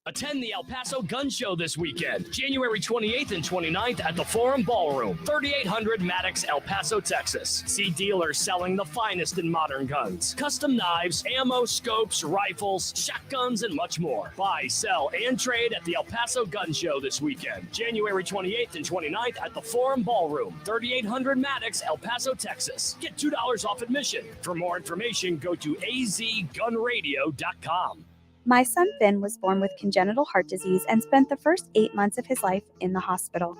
Attend the El Paso Gun Show this weekend, January 28th and 29th at the Forum Ballroom, 3800 Maddox, El Paso, Texas. See dealers selling the finest in modern guns, custom knives, ammo, scopes, rifles, shotguns, and much more. Buy, sell, and trade at the El Paso Gun Show this weekend, January 28th and 29th at the Forum Ballroom, 3800 Maddox, El Paso, Texas. Get $2 off admission. For more information, go to azgunradio.com. My son Finn was born with congenital heart disease and spent the first 8 months of his life in the hospital.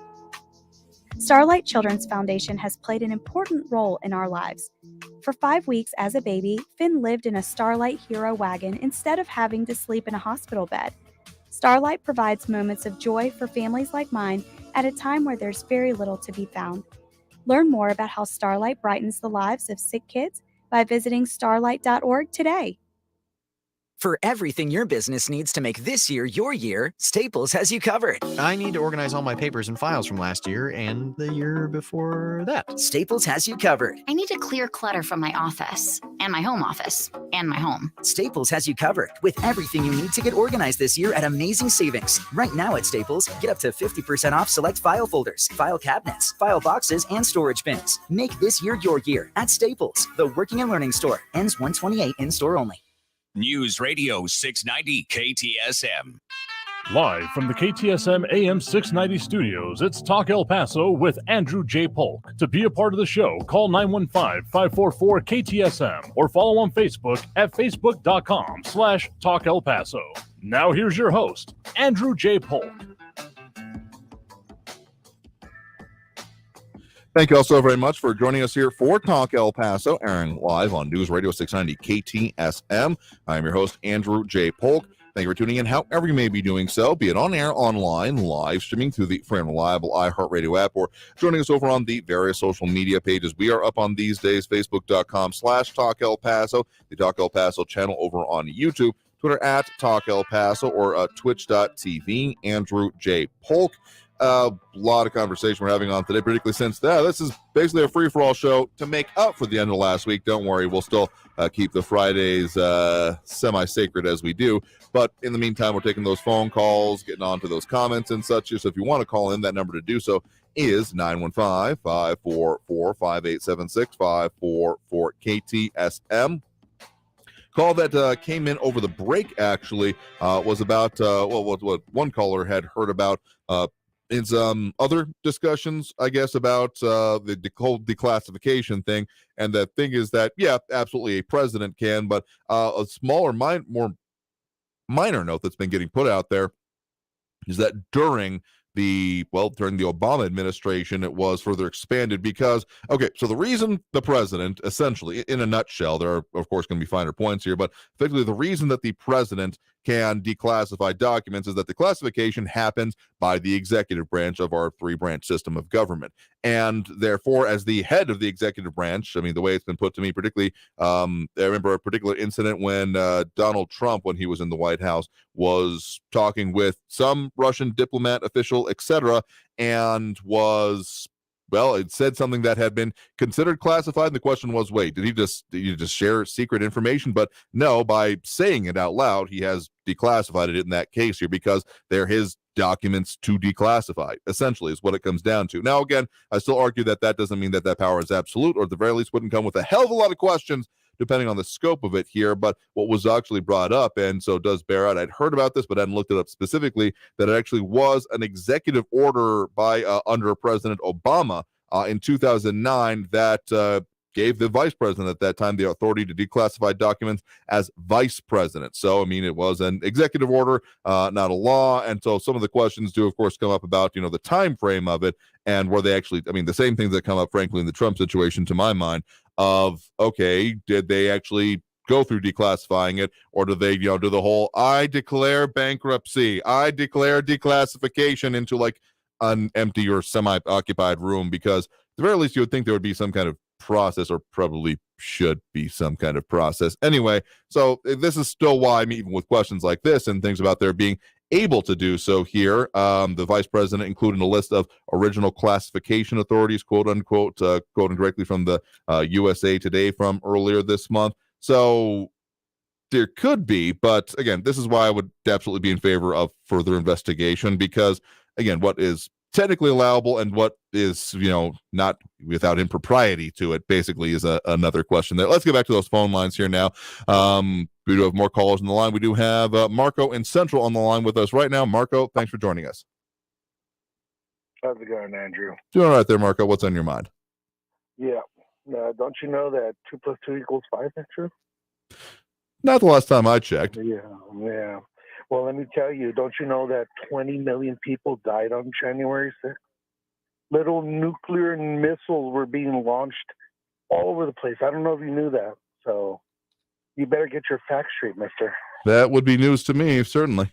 Starlight Children's Foundation has played an important role in our lives. For 5 weeks as a baby, Finn lived in a Starlight Hero wagon instead of having to sleep in a hospital bed. Starlight provides moments of joy for families like mine at a time where there's very little to be found. Learn more about how Starlight brightens the lives of sick kids by visiting starlight.org today. For everything your business needs to make this year your year, Staples has you covered. I need to organize all my papers and files from last year and the year before that. Staples has you covered. I need to clear clutter from my office and my home office and my home. Staples has you covered with everything you need to get organized this year at amazing savings. Right now at Staples, get up to 50% off select file folders, file cabinets, file boxes, and storage bins. Make this year your year at Staples, the working and learning store. Ends 128 in store only. News Radio 690 KTSM. Live from the KTSM AM 690 studios, it's Talk El Paso with Andrew J. Polk. To be a part of the show, call 915-544-KTSM or follow on Facebook at facebook.com/Talk El Paso. Now here's your host, Andrew J. Polk. Thank you all so very much for joining us here for Talk El Paso, airing live on News Radio 690 KTSM. I'm your host, Andrew J. Polk. Thank you for tuning in, however you may be doing so, be it on air, online, live streaming through the free and reliable iHeartRadio app, or joining us over on the various social media pages. We are up on these days, facebook.com/Talk El Paso, the Talk El Paso channel over on YouTube, Twitter at Talk El Paso, or twitch.tv, Andrew J. Polk. A lot of conversation we're having on today, particularly since this is basically a free-for-all show to make up for the end of last week. Don't worry, we'll still keep the Fridays semi-sacred as we do. But in the meantime, we're taking those phone calls, getting on to those comments and such. So if you want to call in, that number to do so is 915-544-5876, 544-KTSM. Call that came in over the break, actually, was about what one caller had heard about is other discussions, I guess, about the whole declassification thing. And the thing is that, yeah, absolutely a president can, but a smaller, more minor note that's been getting put out there is that during the Obama administration, it was further expanded because, okay, so the reason the president, essentially, in a nutshell, there are, of course, going to be finer points here, but effectively the reason that the president can declassify documents is that the classification happens by the executive branch of our three-branch system of government. And therefore, as the head of the executive branch, I mean, the way it's been put to me, particularly, I remember a particular incident when Donald Trump, when he was in the White House, was talking with some Russian diplomat, official, etc., and it said something that had been considered classified, and the question was, wait, did you just share secret information? But no, by saying it out loud, he has declassified it in that case here because they're his documents to declassify, essentially, is what it comes down to. Now, again, I still argue that doesn't mean that power is absolute, or at the very least wouldn't come with a hell of a lot of questions depending on the scope of it here. But what was actually brought up, and so does bear out, I'd heard about this, but I hadn't looked it up specifically, that it actually was an executive order by under President Obama in 2009 that gave the vice president at that time the authority to declassify documents as vice president. So, I mean, it was an executive order, not a law. And so some of the questions do, of course, come up about, the time frame of it and where they actually, I mean, the same things that come up, frankly, in the Trump situation, to my mind, of, okay, did they actually go through declassifying it, or do they, do the whole, I declare bankruptcy, I declare declassification into like an empty or semi-occupied room? Because at the very least, you would think there would be some kind of process, or probably should be some kind of process. Anyway, so this is still why I'm even with questions like this and things about there being able to do so here. The vice president included a list of original classification authorities, quote unquote, quoting directly from the USA Today from earlier this month. So there could be, but again, this is why I would absolutely be in favor of further investigation, because again, what is technically allowable and what is, not without impropriety to it, basically is another question there. Let's get back to those phone lines here now. We do have more callers on the line. We do have Marco in Central on the line with us right now. Marco, thanks for joining us. How's it going, Andrew? Doing all right there, Marco. What's on your mind? Yeah. Don't you know that 2 + 2 = 5, that's true? Not the last time I checked. Yeah. Well, let me tell you, don't you know that 20 million people died on January 6th? Little nuclear missiles were being launched all over the place. I don't know if you knew that. So you better get your facts straight, mister. That would be news to me, certainly.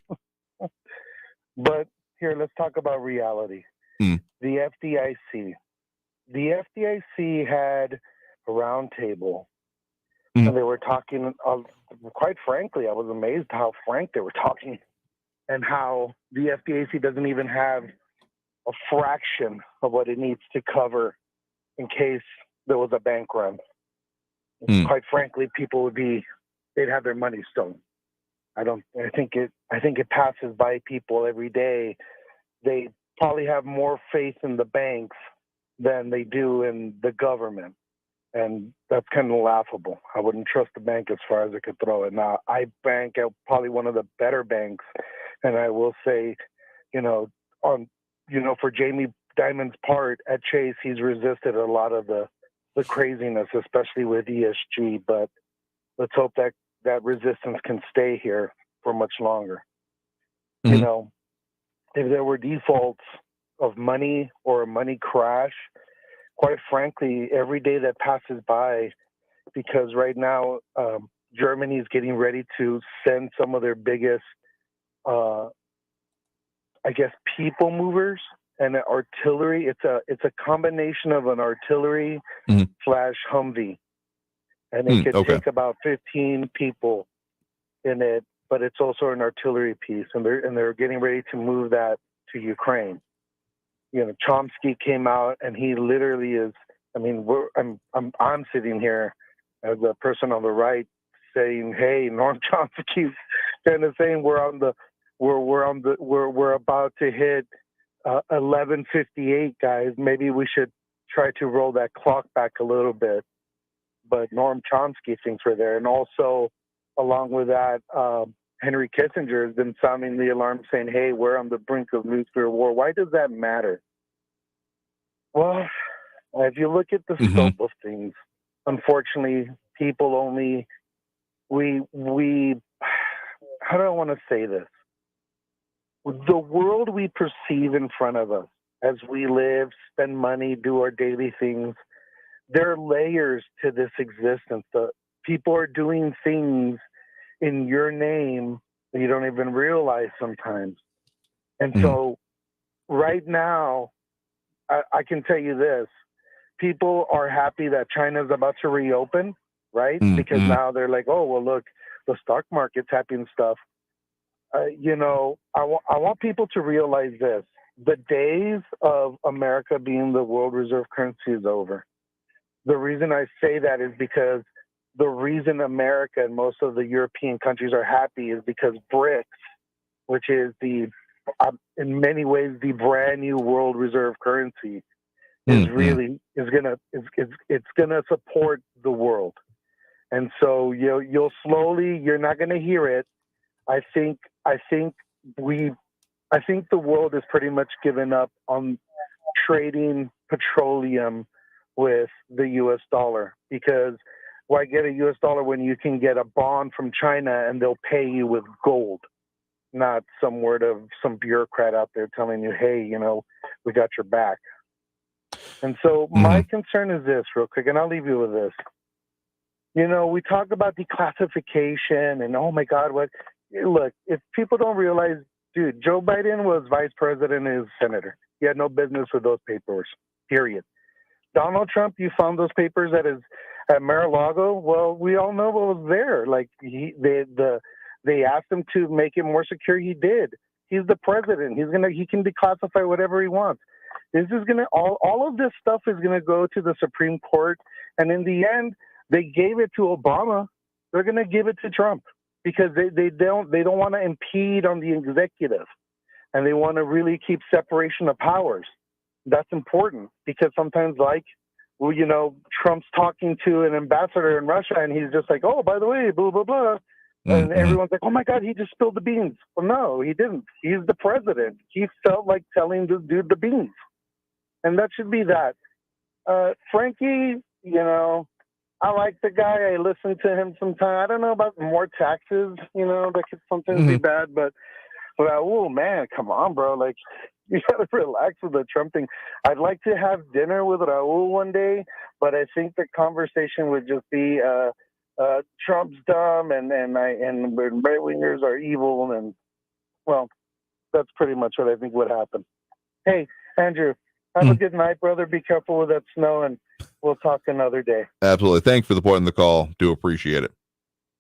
But here, let's talk about reality. The FDIC. The FDIC had a round table And they were talking, quite frankly, I was amazed how frank they were talking and how the FDIC doesn't even have a fraction of what it needs to cover in case there was a bank run. Quite frankly, people they'd have their money stolen. I think it passes by people every day. They probably have more faith in the banks than they do in the government. And that's kind of laughable. I wouldn't trust the bank as far as I could throw it. Now, I bank at probably one of the better banks. And I will say, for Jamie Dimon's part at Chase, he's resisted a lot of the craziness, especially with ESG. But let's hope that resistance can stay here for much longer. Mm-hmm. If there were defaults of money or a money crash, quite frankly, every day that passes by, because right now Germany is getting ready to send some of their biggest, people movers and artillery. It's a combination of an artillery slash Humvee, and it could take about 15 people in it. But it's also an artillery piece, and they're getting ready to move that to Ukraine. Chomsky came out, and he literally is. I mean, I'm sitting here as a person on the right saying, "Hey, Noam Chomsky's kind of saying we're about to hit 11:58, guys. Maybe we should try to roll that clock back a little bit." But Noam Chomsky thinks we're there, and also along with that, Henry Kissinger has been sounding the alarm, saying, "Hey, we're on the brink of nuclear war." Why does that matter? Well, if you look at the scope of things, unfortunately, people only how do I want to say this? The world we perceive in front of us as we live, spend money, do our daily things, there are layers to this existence. People are doing things in your name that you don't even realize sometimes. And so right now, I can tell you this, people are happy that China's about to reopen, right? Because now they're like, oh, well, look, the stock market's happy and stuff. I want people to realize this. The days of America being the world reserve currency is over. The reason I say that is because the reason America and most of the European countries are happy is because BRICS, which is in many ways the brand new world reserve currency, is gonna support the world. And so you'll slowly, you're not gonna hear it. I think the world has pretty much given up on trading petroleum with the U.S. dollar, because why get a U.S. dollar when you can get a bond from China and they'll pay you with gold, not some word of some bureaucrat out there telling you, hey, we got your back. And so my concern is this, real quick, and I'll leave you with this. We talk about declassification and, oh my God, look, if people don't realize, dude, Joe Biden was vice president and is senator. He had no business with those papers, period. Donald Trump, you found those papers at Mar-a-Lago. Well, we all know what was there. Like they asked him to make it more secure. He did. He's the president. He can declassify whatever he wants. This is all of this stuff is gonna go to the Supreme Court, and in the end, they gave it to Obama. They're gonna give it to Trump because they don't want to impede on the executive, and they want to really keep separation of powers. That's important because sometimes, Trump's talking to an ambassador in Russia, and he's just like, "Oh, by the way, blah blah blah," and everyone's like, "Oh my God, he just spilled the beans." Well, no, he didn't. He's the president. He felt like telling the dude the beans, and that should be that. Frankie, I like the guy. I listen to him sometimes. I don't know about more taxes, that could sometimes be bad, but oh man, come on, bro. Like, you gotta relax with the Trump thing. I'd like to have dinner with Raul one day, but I think the conversation would just be Trump's dumb and right wingers are evil, and well, that's pretty much what I think would happen. Hey, Andrew, have a good night, brother. Be careful with that snow, and We'll talk another day. Absolutely. Thanks for the point in the call. Do appreciate it.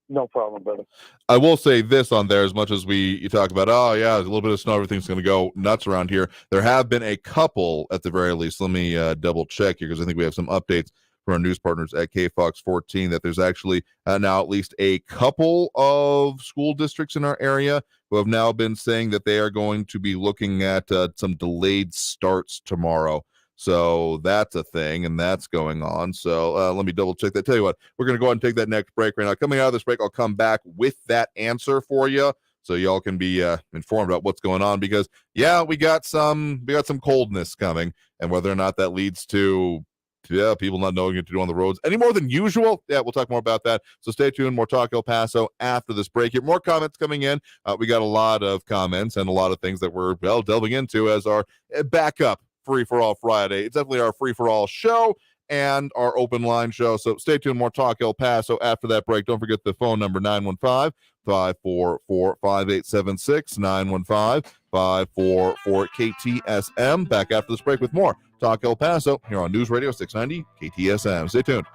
No problem, brother. I will say this on there, as much as you talk about, oh yeah, there's a little bit of snow, everything's going to go nuts around here. There have been a couple, at the very least. Let me double check here, because I think we have some updates from our news partners at KFOX 14 that there's actually now at least a couple of school districts in our area who have now been saying that they are going to be looking at some delayed starts tomorrow. So that's a thing, and that's going on. So let me double check that. Tell you what, we're going to go ahead and take that next break right now. Coming out of this break, I'll come back with that answer for you, so y'all can be informed about what's going on. Because we got some coldness coming, and whether or not that leads to people not knowing what to do on the roads any more than usual. Yeah, we'll talk more about that. So stay tuned. More Talk El Paso after this break. Here, more comments coming in. We got a lot of comments and a lot of things that we're delving into as our backup Free-for-All Friday. It's definitely our free-for-all show and our open line show. So stay tuned. More Talk El Paso after that break. Don't forget the phone number, 915-544-5876, 915-544-KTSM. Back after this break with more Talk El Paso here on News Radio 690 KTSM. Stay tuned.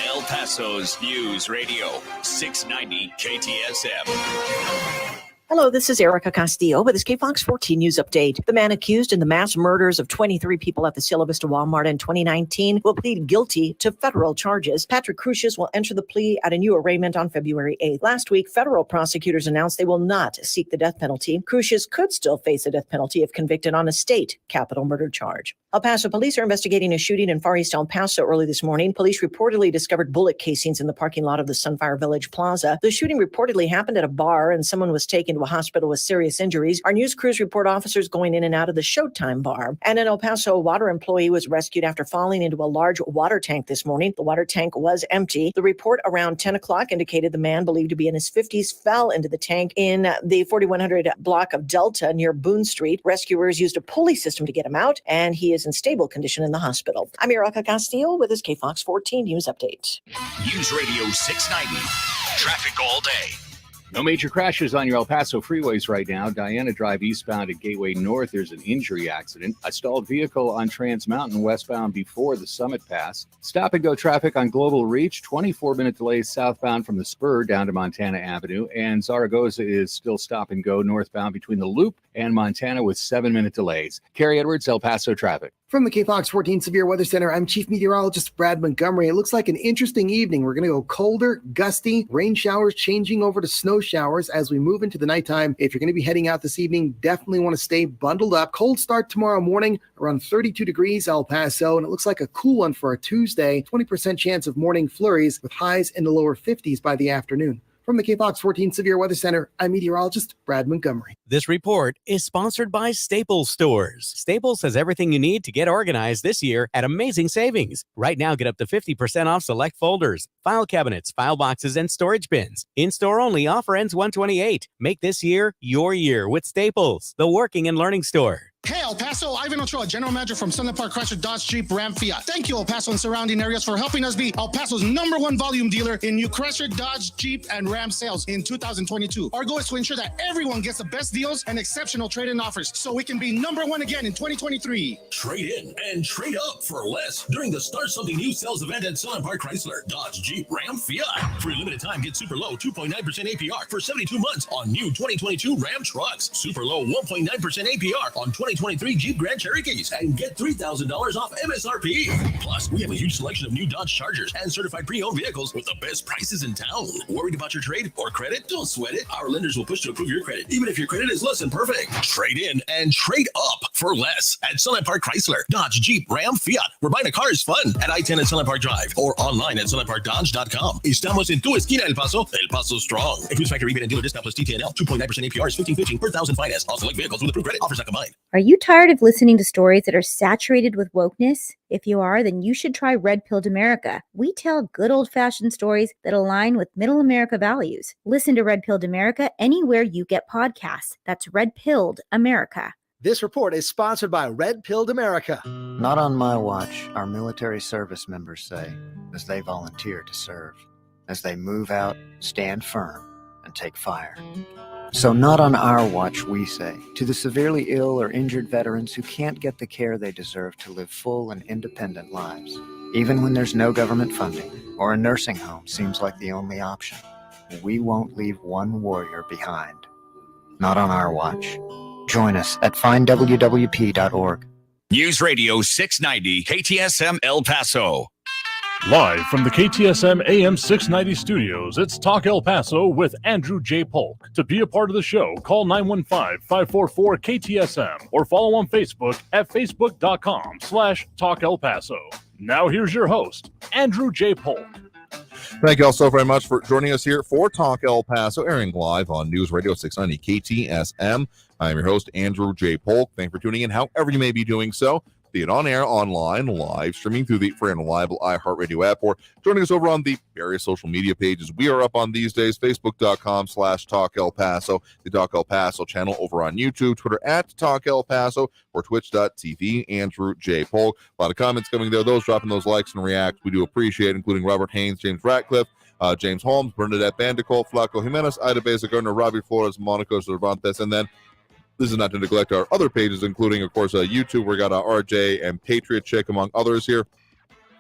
El Paso's News Radio 690 KTSM. Hello, this is Erica Castillo with this KFOX 14 News Update. The man accused in the mass murders of 23 people at the Cielo Vista Walmart in 2019 will plead guilty to federal charges. Patrick Crucius will enter the plea at a new arraignment on February 8th. Last week, federal prosecutors announced they will not seek the death penalty. Crucius could still face a death penalty if convicted on a state capital murder charge. El Paso police are investigating a shooting in Far East El Paso early this morning. Police reportedly discovered bullet casings in the parking lot of the Sunfire Village Plaza. The shooting reportedly happened at a bar, and someone was taken to a hospital with serious injuries. Our news crews report officers going in and out of the Showtime bar. And an El Paso water employee was rescued after falling into a large water tank this morning. The water tank was empty. The report around 10 o'clock indicated the man, believed to be in his 50s, fell into the tank in the 4100 block of Delta near Boone Street. Rescuers used a pulley system to get him out, and he is in stable condition in the hospital. I'm Erica Castillo with this KFOX 14 News Update. News Radio 690. Traffic all day. No major crashes on your El Paso freeways right now. Diana Drive eastbound at Gateway North, there's an injury accident. A stalled vehicle on Trans Mountain westbound before the Summit Pass. Stop and go traffic on Global Reach. 24-minute delays southbound from the Spur down to Montana Avenue. And Zaragoza is still stop and go northbound between the Loop and Montana with 7-minute delays. Carrie Edwards, El Paso traffic. From the KFOX 14 Severe Weather Center, I'm Chief Meteorologist Brad Montgomery. It looks like an interesting evening. We're going to go colder, gusty, rain showers changing over to snow showers as we move into the nighttime. If you're going to be heading out this evening, definitely want to stay bundled up. Cold start tomorrow morning, around 32 degrees El Paso, and it looks like a cool one for a Tuesday. 20% chance of morning flurries with highs in the lower 50s by the afternoon. From the KFOX 14 Severe Weather Center, I'm meteorologist Brad Montgomery. This report is sponsored by Staples Stores. Staples has everything you need to get organized this year at amazing savings. Right now, get up to 50% off select folders, file cabinets, file boxes, and storage bins. In-store only, offer ends 1/28. Make this year your year with Staples, the working and learning store. Hey, El Paso, Ivan Ochoa, General Manager from Sunland Park Chrysler Dodge Jeep Ram Fiat. Thank you, El Paso and surrounding areas, for helping us be El Paso's #1 volume dealer in new Chrysler, Dodge, Jeep, and Ram sales in 2022. Our goal is to ensure that everyone gets the best deals and exceptional trade-in offers so we can be #1 again in 2023. Trade in and trade up for less during the Start Something New sales event at Sunland Park Chrysler, Dodge, Jeep, Ram, Fiat. For a limited time, get super low 2.9% APR for 72 months on new 2022 Ram trucks. Super low 1.9% APR on 2023 Jeep Grand Cherokees and get $3,000 off MSRP. Plus, we have a huge selection of new Dodge Chargers and certified pre-owned vehicles with the best prices in town. Worried about your trade or credit? Don't sweat it. Our lenders will push to approve your credit, even if your credit is less than perfect. Trade in and trade up for less at Sunland Park Chrysler, Dodge, Jeep, Ram, Fiat. Where buying a car is fun at I-10 at Sunland Park Drive or online at sunlandparkdodge.com. Estamos en tu esquina, El Paso. El Paso strong. Includes factory rebate and dealer discount plus TTNL. 2.9% APR is $15.15 per thousand finance. All select vehicles with approved credit. Offers not combined. Are you tired of listening to stories that are saturated with wokeness? If you are, then you should try Red Pilled America. We tell good old-fashioned stories that align with middle America values. Listen to Red Pilled America anywhere you get podcasts. That's Red Pilled America. This report is sponsored by Red Pilled America. Not on my watch, our military service members say, as they volunteer to serve. As they move out, stand firm, and take fire. So not on our watch, we say, to the severely ill or injured veterans who can't get the care they deserve to live full and independent lives. Even when there's no government funding, or a nursing home seems like the only option, we won't leave one warrior behind. Not on our watch. Join us at findwwp.org. News Radio 690 KTSM El Paso. Live from the KTSM AM 690 studios, it's Talk El Paso with Andrew J. Polk. To be a part of the show, call 915-544-KTSM or follow on Facebook at facebook.com/Talk El Paso. Now here's your host, Andrew J. Polk. Thank you all so very much for joining us here for Talk El Paso, airing live on News Radio 690 KTSM. I'm your host, Andrew J. Polk. Thanks for tuning in, however you may be doing so, be it on air, online, live, streaming through the free and reliable iHeartRadio app, or joining us over on the various social media pages we are up on these days, facebook.com/Talk El Paso, the Talk El Paso channel over on YouTube, Twitter at Talk El Paso, or twitch.tv, Andrew J. Polk. A lot of comments coming there, those dropping those likes and reacts, we do appreciate, including Robert Haynes, James Ratcliffe, James Holmes, Bernadette Bandicol, Flaco Jimenez, Ida Beza Gardner, Robbie Flores, Monaco Cervantes, and then this is not to neglect our other pages, including, of course, YouTube. We got RJ and Patriot Chick, among others here,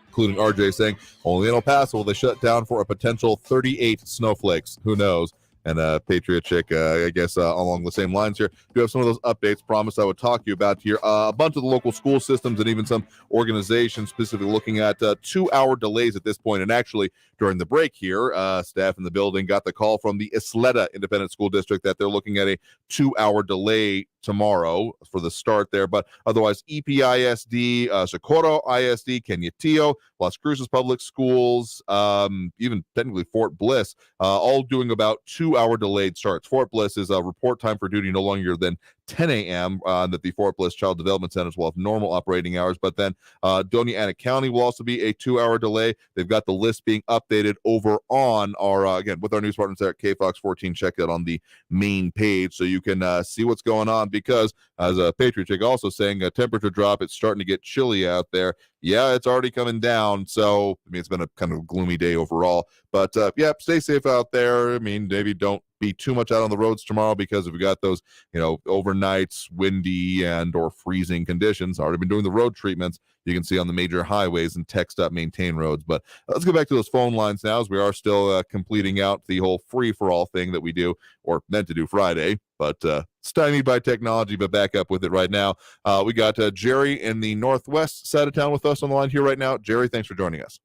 including RJ saying, only in El Paso will they shut down for a potential 38 snowflakes. Who knows? And Patriot Chick, I guess, along the same lines here. Do have some of those updates promised I would talk to you about here. A bunch of the local school systems and even some organizations specifically looking at 2-hour delays at this point. And actually, during the break here, staff in the building got the call from the Isleta Independent School District that they're looking at a 2-hour delay tomorrow for the start there. But otherwise, EPISD, Socorro ISD, Cañetillo, Las Cruces Public Schools, even technically Fort Bliss, all doing about 2-hour delayed starts. Fort Bliss is a report time for duty no longer than 10 a.m. That the Fort Bliss Child Development Centers will have normal operating hours. But then Doña Ana County will also be a 2-hour delay. They've got the list being updated over on our, again, with our news partners there at KFOX 14. Check it on the main page so you can see what's going on, because as a Patriot Chick also saying, a temperature drop, it's starting to get chilly out there. Yeah, it's already coming down. So, I mean, it's been a kind of gloomy day overall. But, yeah, stay safe out there. I mean, maybe don't be too much out on the roads tomorrow, because if we got those, overnights, windy and or freezing conditions, already been doing the road treatments you can see on the major highways and text up maintain roads. But let's go back to those phone lines now, as we are still completing out the whole free-for-all thing that we do, or meant to do Friday, but stymied by technology, but back up with it right now. We got Jerry in the northwest side of town with us on the line here right now. Jerry, thanks for joining us.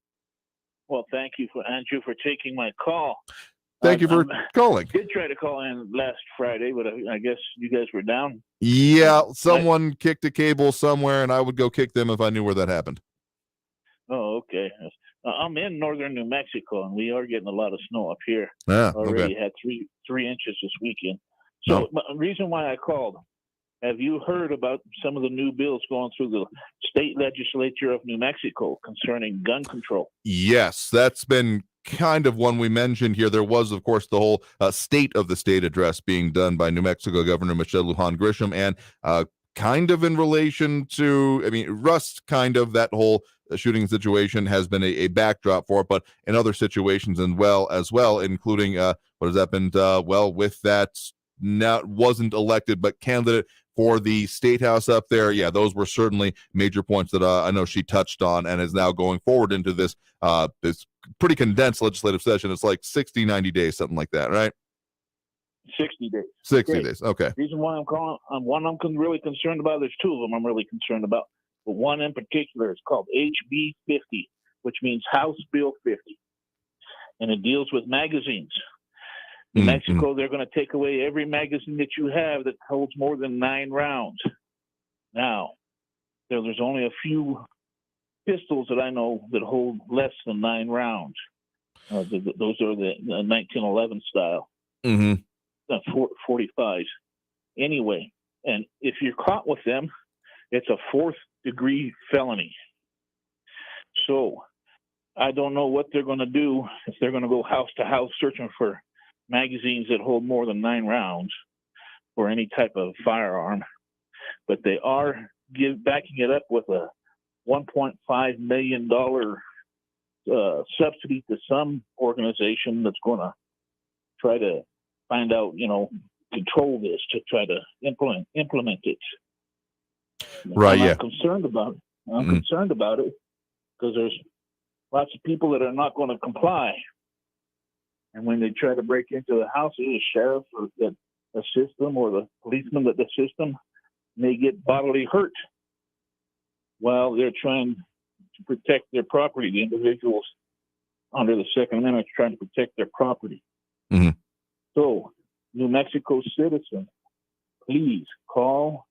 Well, thank you, Andrew, for taking my call. Thank you for calling. I did try to call in last Friday, but I guess you guys were down. Yeah, someone kicked a cable somewhere, and I would go kick them if I knew where that happened. Oh, okay. I'm in northern New Mexico, and we are getting a lot of snow up here. Yeah, already okay. had three inches this weekend. So the reason why I called, have you heard about some of the new bills going through the state legislature of New Mexico concerning gun control? Yes, that's been kind of one we mentioned here. There was, of course, the whole state of the state address being done by New Mexico Governor Michelle Lujan Grisham, and kind of in relation to, Rust, kind of that whole shooting situation has been a backdrop for it, but in other situations as well, including what has happened, with that now wasn't elected, but candidate for the state house up there. Yeah, those were certainly major points that I know she touched on, and is now going forward into this this pretty condensed legislative session. It's like 60, 90 days, something like that, right? 60 days. 60 Great. days. Okay. Reason why I'm calling, one I'm really concerned about, there's two of them I'm really concerned about, but one in particular is called HB 50, which means House Bill 50, and it deals with magazines. In Mexico, they're going to take away every magazine that you have that holds more than 9 rounds. Now, there's only a few pistols that I know that hold less than 9 rounds. Those are the 1911 style, 45s. Anyway, and if you're caught with them, it's a 4th-degree felony. So I don't know what they're going to do, if they're going to go house to house searching for magazines that hold more than 9 rounds for any type of firearm. but they are backing it up with a $1.5 million subsidy to some organization that's going to try to find out, control this, to try to implement it. Right. And yeah. I'm concerned about it. I'm concerned about it because there's lots of people that are not going to comply. And when they try to break into the houses, the sheriff or the system or the policeman that the system may get bodily hurt while they're trying to protect their property. The individuals under the Second Amendment are trying to protect their property. Mm-hmm. So, New Mexico citizens, please call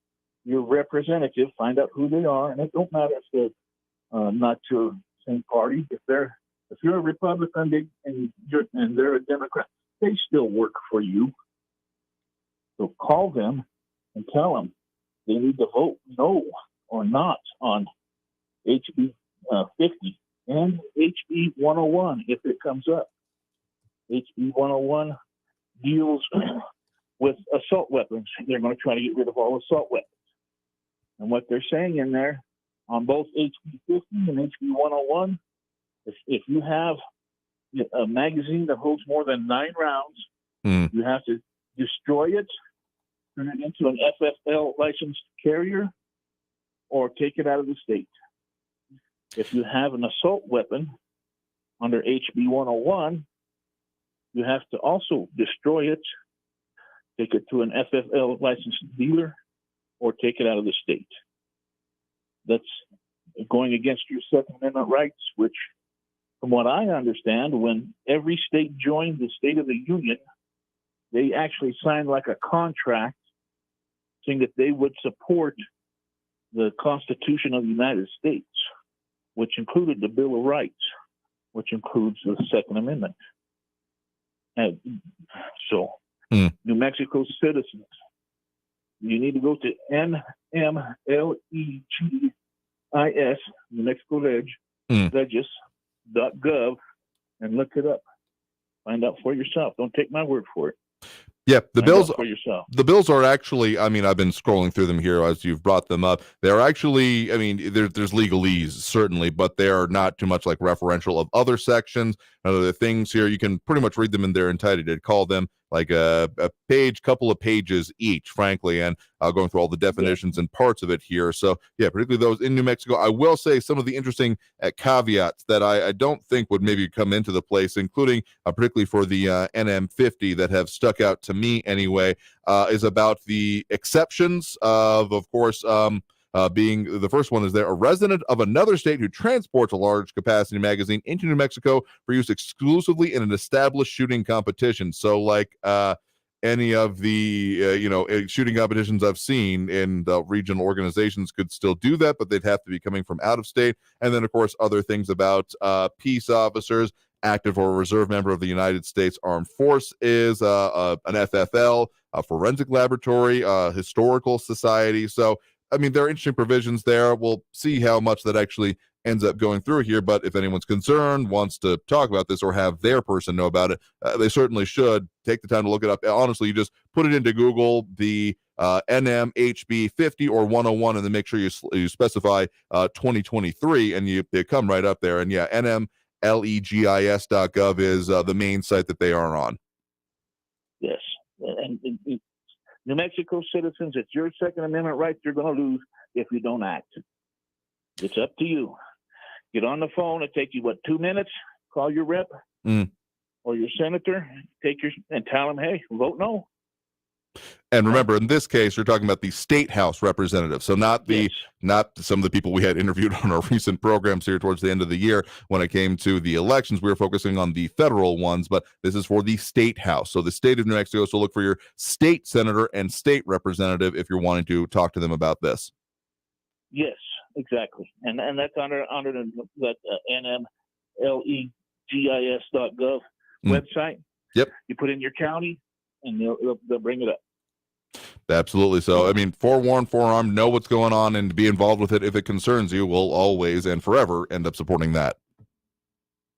your representative, find out who they are, and it don't matter if they're not your same party. If you're a Republican and they're a Democrat, they still work for you. So call them and tell them they need to vote no or not on HB 50 and HB 101 if it comes up. HB 101 deals with assault weapons. They're going to try to get rid of all assault weapons. And what they're saying in there on both HB 50 and HB 101, if you have a magazine that holds more than 9 rounds, you have to destroy it, turn it into an FFL licensed carrier, or take it out of the state. If you have an assault weapon under HB 101, you have to also destroy it, take it to an FFL licensed dealer, or take it out of the state. That's going against your Second Amendment rights, which, from what I understand, when every state joined the State of the Union, they actually signed like a contract saying that they would support the Constitution of the United States, which included the Bill of Rights, which includes the Second Amendment. And so, New Mexico citizens, you need to go to NMLEGIS, New Mexico Legis.gov, and look it up. Find out for yourself. Don't take my word for it. Yeah, the bills for yourself. The bills are actually, I've been scrolling through them here as you've brought them up. They're actually, there's legalese, certainly, but they are not too much like referential of other sections. Other things here, you can pretty much read them in their entirety. I'd call them like a couple of pages each, frankly, and going through all the definitions and parts of it here. So, yeah, particularly those in New Mexico. I will say some of the interesting caveats that I don't think would maybe come into the place, including particularly for the NM50 that have stuck out to me anyway, is about the exceptions of course, being the first one is there a resident of another state who transports a large capacity magazine into New Mexico for use exclusively in an established shooting competition. So like any of the shooting competitions I've seen in the regional organizations could still do that, but they'd have to be coming from out of state. And then of course other things about peace officers, active or reserve member of the United States Armed Forces, an FFL, a forensic laboratory, historical society. So there are interesting provisions there. We'll see how much that actually ends up going through here. But if anyone's concerned, wants to talk about this or have their person know about it, they certainly should take the time to look it up. Honestly, you just put it into Google, the NMHB 50 or 101, and then make sure you specify 2023, and they come right up there. And yeah, NMLEGIS.gov is the main site that they are on. Yes. And New Mexico citizens, it's your Second Amendment rights you're going to lose if you don't act. It's up to you. Get on the phone. It take you, 2 minutes? Call your rep or your senator, and tell them, hey, vote no. And remember, in this case, you're talking about the state house representative. So not some of the people we had interviewed on our recent programs here towards the end of the year. When it came to the elections, we were focusing on the federal ones, but this is for the state house. So the state of New Mexico. So look for your state senator and state representative if you're wanting to talk to them about this. Yes, exactly. And that's under that NMLEGIS.gov website. Yep. You put in your county, and they'll bring it up. Absolutely. So, forewarned, forearmed, know what's going on, and be involved with it if it concerns you. We'll always and forever end up supporting that.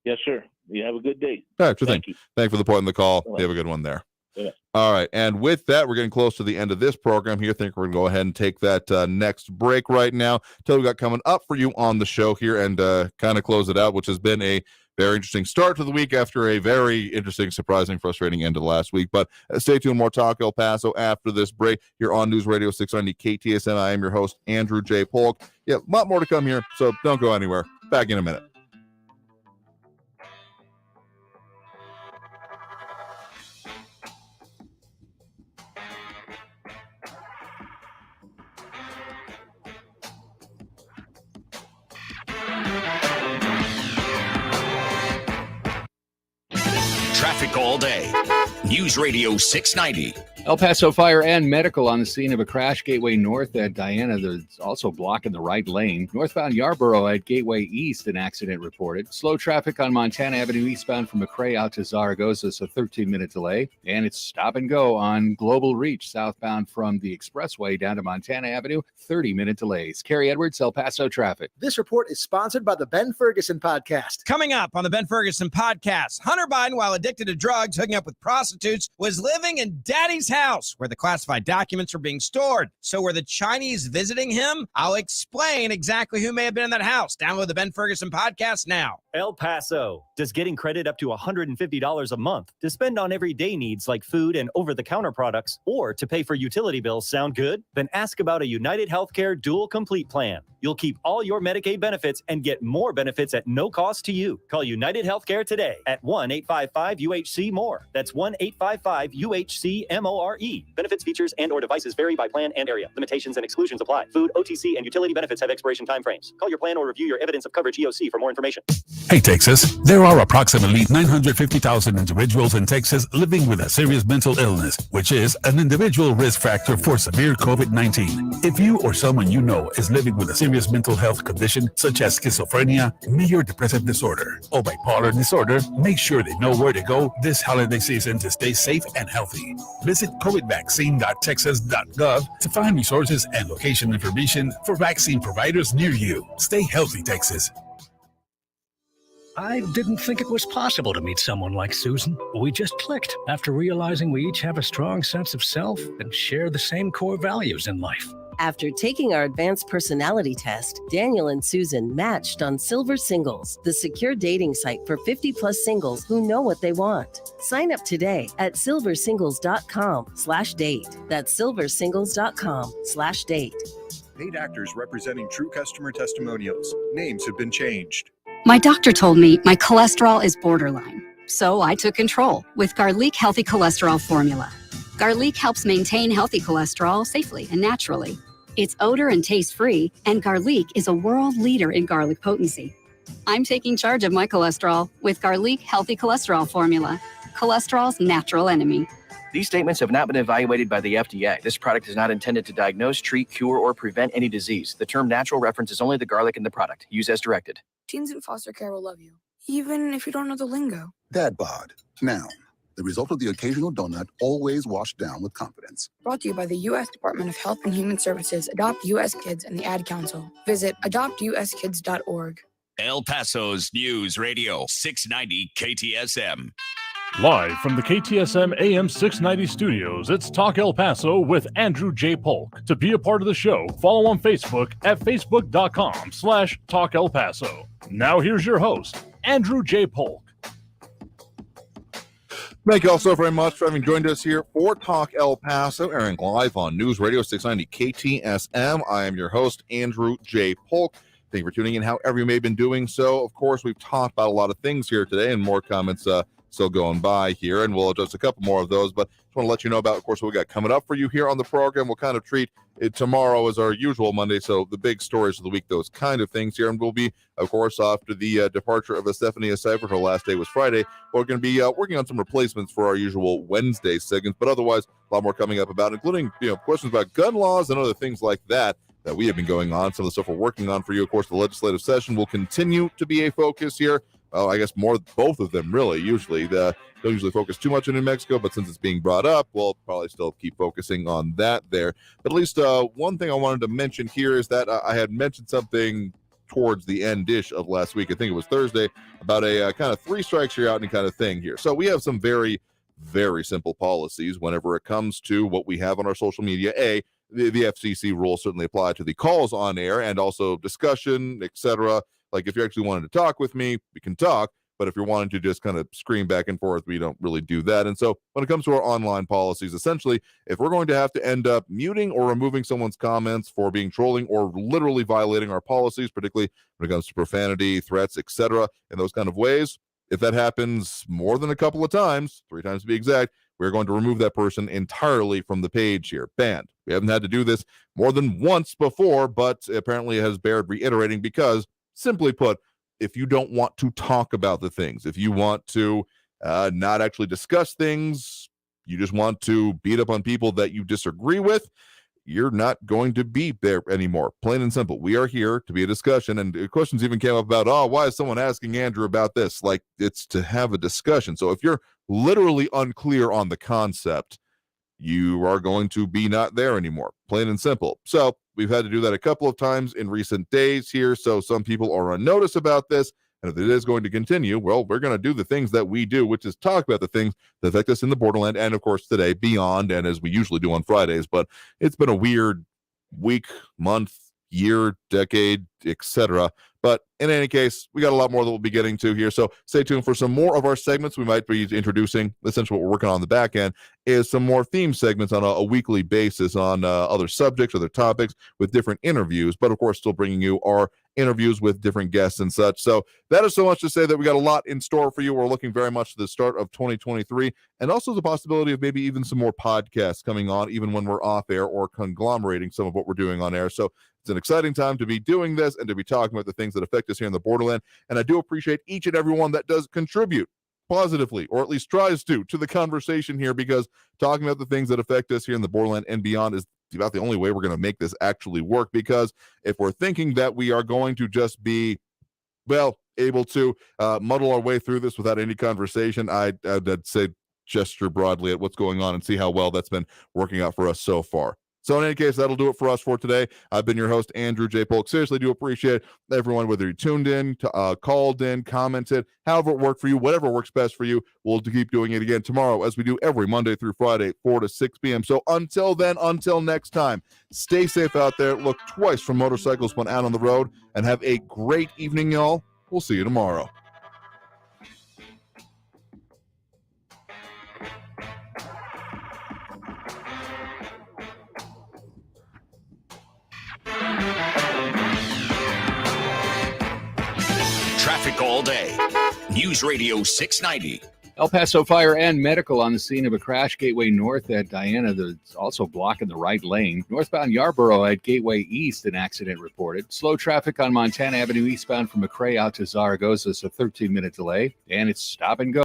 Yes, sir. You have a good day. All right, sure Thank thing. you. Thanks for the point in the call. You have a good one there. Yeah. All right. And with that, we're getting close to the end of this program here. I think we're going to go ahead and take that next break right now. Tell you what we got coming up for you on the show here and kind of close it out, which has been a very interesting start to the week after a very interesting, surprising, frustrating end of the last week. But stay tuned. More Talk El Paso after this break here on News Radio 690 KTSM. I am your host, Andrew J. Polk. Yeah, a lot more to come here, so don't go anywhere. Back in a minute. Traffic all day. News Radio 690. El Paso Fire and Medical on the scene of a crash. Gateway North at Diana, that's also blocking the right lane. Northbound Yarborough at Gateway East, an accident reported. Slow traffic on Montana Avenue eastbound from McRae out to Zaragoza, so 13-minute delay. And it's stop and go on Global Reach southbound from the expressway down to Montana Avenue, 30-minute delays. Kerry Edwards, El Paso traffic. This report is sponsored by the Ben Ferguson Podcast. Coming up on the Ben Ferguson Podcast, Hunter Biden, while addicted to drugs, hooking up with prostitutes, was living in Daddy's house where the classified documents were being stored. So were the Chinese visiting him? I'll explain exactly who may have been in that house. Download the Ben Ferguson Podcast now. El Paso. Does getting credit up to $150 a month to spend on everyday needs like food and over-the-counter products or to pay for utility bills sound good? Then ask about a United Healthcare Dual Complete Plan. You'll keep all your Medicaid benefits and get more benefits at no cost to you. Call United Healthcare today at 1-855-UHC-MORE. That's 1-855-UHC-MORE. Benefits, features, and/or devices vary by plan and area. Limitations and exclusions apply. Food, OTC, and utility benefits have expiration time frames. Call your plan or review your evidence of coverage EOC for more information. Hey, Texas, there are approximately 950,000 individuals in Texas living with a serious mental illness, which is an individual risk factor for severe COVID-19. If you or someone you know is living with a serious mental health condition such as schizophrenia, major depressive disorder, or bipolar disorder, make sure they know where to go this holiday season to stay safe and healthy. Visit covidvaccine.texas.gov to find resources and location information for vaccine providers near you. Stay healthy, Texas. I didn't think it was possible to meet someone like Susan. We just clicked after realizing we each have a strong sense of self and share the same core values in life. After taking our advanced personality test, Daniel and Susan matched on Silver Singles, the secure dating site for 50-plus singles who know what they want. Sign up today at silversingles.com/date. That's silversingles.com/date. Paid actors representing true customer testimonials. Names have been changed. My doctor told me my cholesterol is borderline, so I took control with Garlic Healthy Cholesterol Formula. Garlic helps maintain healthy cholesterol safely and naturally. It's odor and taste-free, and Garlic is a world leader in garlic potency. I'm taking charge of my cholesterol with Garlic Healthy Cholesterol Formula, cholesterol's natural enemy. These statements have not been evaluated by the FDA. This product is not intended to diagnose, treat, cure, or prevent any disease. The term natural references only the garlic in the product. Use as directed. Teens in foster care will love you, even if you don't know the lingo. Dad bod, noun. The result of the occasional donut, always washed down with confidence. Brought to you by the U.S. Department of Health and Human Services, Adopt U.S. Kids, and the Ad Council. Visit adoptuskids.org. El Paso's News Radio 690 KTSM. Live from the KTSM AM 690 studios, it's Talk El Paso with Andrew J. Polk. To be a part of the show, follow on Facebook at facebook.com/Talk El Paso. Now here's your host, Andrew J. Polk. Thank you all so very much for having joined us here for Talk El Paso, airing live on News Radio 690 KTSM. I am your host, Andrew J. Polk. Thank you for tuning in, however you may have been doing so. Of course, we've talked about a lot of things here today, and more comments still going by here, and we'll adjust a couple more of those. But just want to let you know about, of course, what we got coming up for you here on the program. We'll kind of treat it tomorrow as our usual Monday, so the big stories of the week, those kind of things here. And we'll be, of course, after the departure of Estefania Seifert, her last day was Friday, we're going to be working on some replacements for our usual Wednesday segments. But otherwise, a lot more coming up about, including questions about gun laws and other things like that we have been going on. Some of the stuff we're working on for you. Of course, the legislative session will continue to be a focus here. Well, I guess both of them, really. Usually, don't usually focus too much on New Mexico, but since it's being brought up, we'll probably still keep focusing on that there. But at least one thing I wanted to mention here is that I had mentioned something towards the end-ish of last week. I think it was Thursday, about a kind of 3 strikes you're out and kind of thing here. So we have some very, very simple policies whenever it comes to what we have on our social media. The FCC rules certainly apply to the calls on air and also discussion, etc. Like if you actually wanted to talk with me, we can talk. But if you're wanting to just kind of scream back and forth, we don't really do that. And so when it comes to our online policies, essentially, if we're going to have to end up muting or removing someone's comments for being trolling or literally violating our policies, particularly when it comes to profanity, threats, etc., in those kind of ways, if that happens more than a couple of times, 3 times to be exact, we're going to remove that person entirely from the page here. Banned. We haven't had to do this more than once before, but apparently it has bared reiterating because, simply put, if you don't want to talk about the things, if you want to not actually discuss things, you just want to beat up on people that you disagree with, you're not going to be there anymore. Plain and simple. We are here to be a discussion. And questions even came up about, why is someone asking Andrew about this? Like, it's to have a discussion. So if you're literally unclear on the concept, you are going to be not there anymore. Plain and simple. So we've had to do that a couple of times in recent days here. So some people are on notice about this. And if it is going to continue, well, we're going to do the things that we do, which is talk about the things that affect us in the borderland and, of course, today, beyond, and as we usually do on Fridays. But it's been a weird week, month, year, decade, etc. But in any case, we got a lot more that we'll be getting to here. So stay tuned for some more of our segments. We might be introducing, essentially what we're working on the back end, is some more theme segments on a weekly basis on other subjects, other topics with different interviews. But, of course, still bringing you our interviews with different guests and such. So that is so much to say that we got a lot in store for you. We're looking very much to the start of 2023 and also the possibility of maybe even some more podcasts coming on even when we're off air or conglomerating some of what we're doing on air. So it's an exciting time to be doing this and to be talking about the things that affect us here in the borderland. And I do appreciate each and every one that does contribute positively, or at least tries to the conversation here, because talking about the things that affect us here in the borderland and beyond is about the only way we're going to make this actually work. Because if we're thinking that we are going to just be, well, able to muddle our way through this without any conversation, I'd say gesture broadly at what's going on and see how well that's been working out for us so far. So in any case, that'll do it for us for today. I've been your host, Andrew J. Polk. Seriously, do appreciate everyone, whether you tuned in, called in, commented, however it worked for you, whatever works best for you. We'll keep doing it again tomorrow, as we do every Monday through Friday, 4 to 6 p.m. So until then, until next time, stay safe out there. Look twice for motorcycles when out on the road, and have a great evening, y'all. We'll see you tomorrow. Traffic all day. News Radio 690. El Paso Fire and Medical on the scene of a crash. Gateway North at Diana, that's also blocking the right lane. Northbound Yarborough at Gateway East, an accident reported. Slow traffic on Montana Avenue eastbound from McRae out to Zaragoza, so 13-minute delay. And it's stop and go.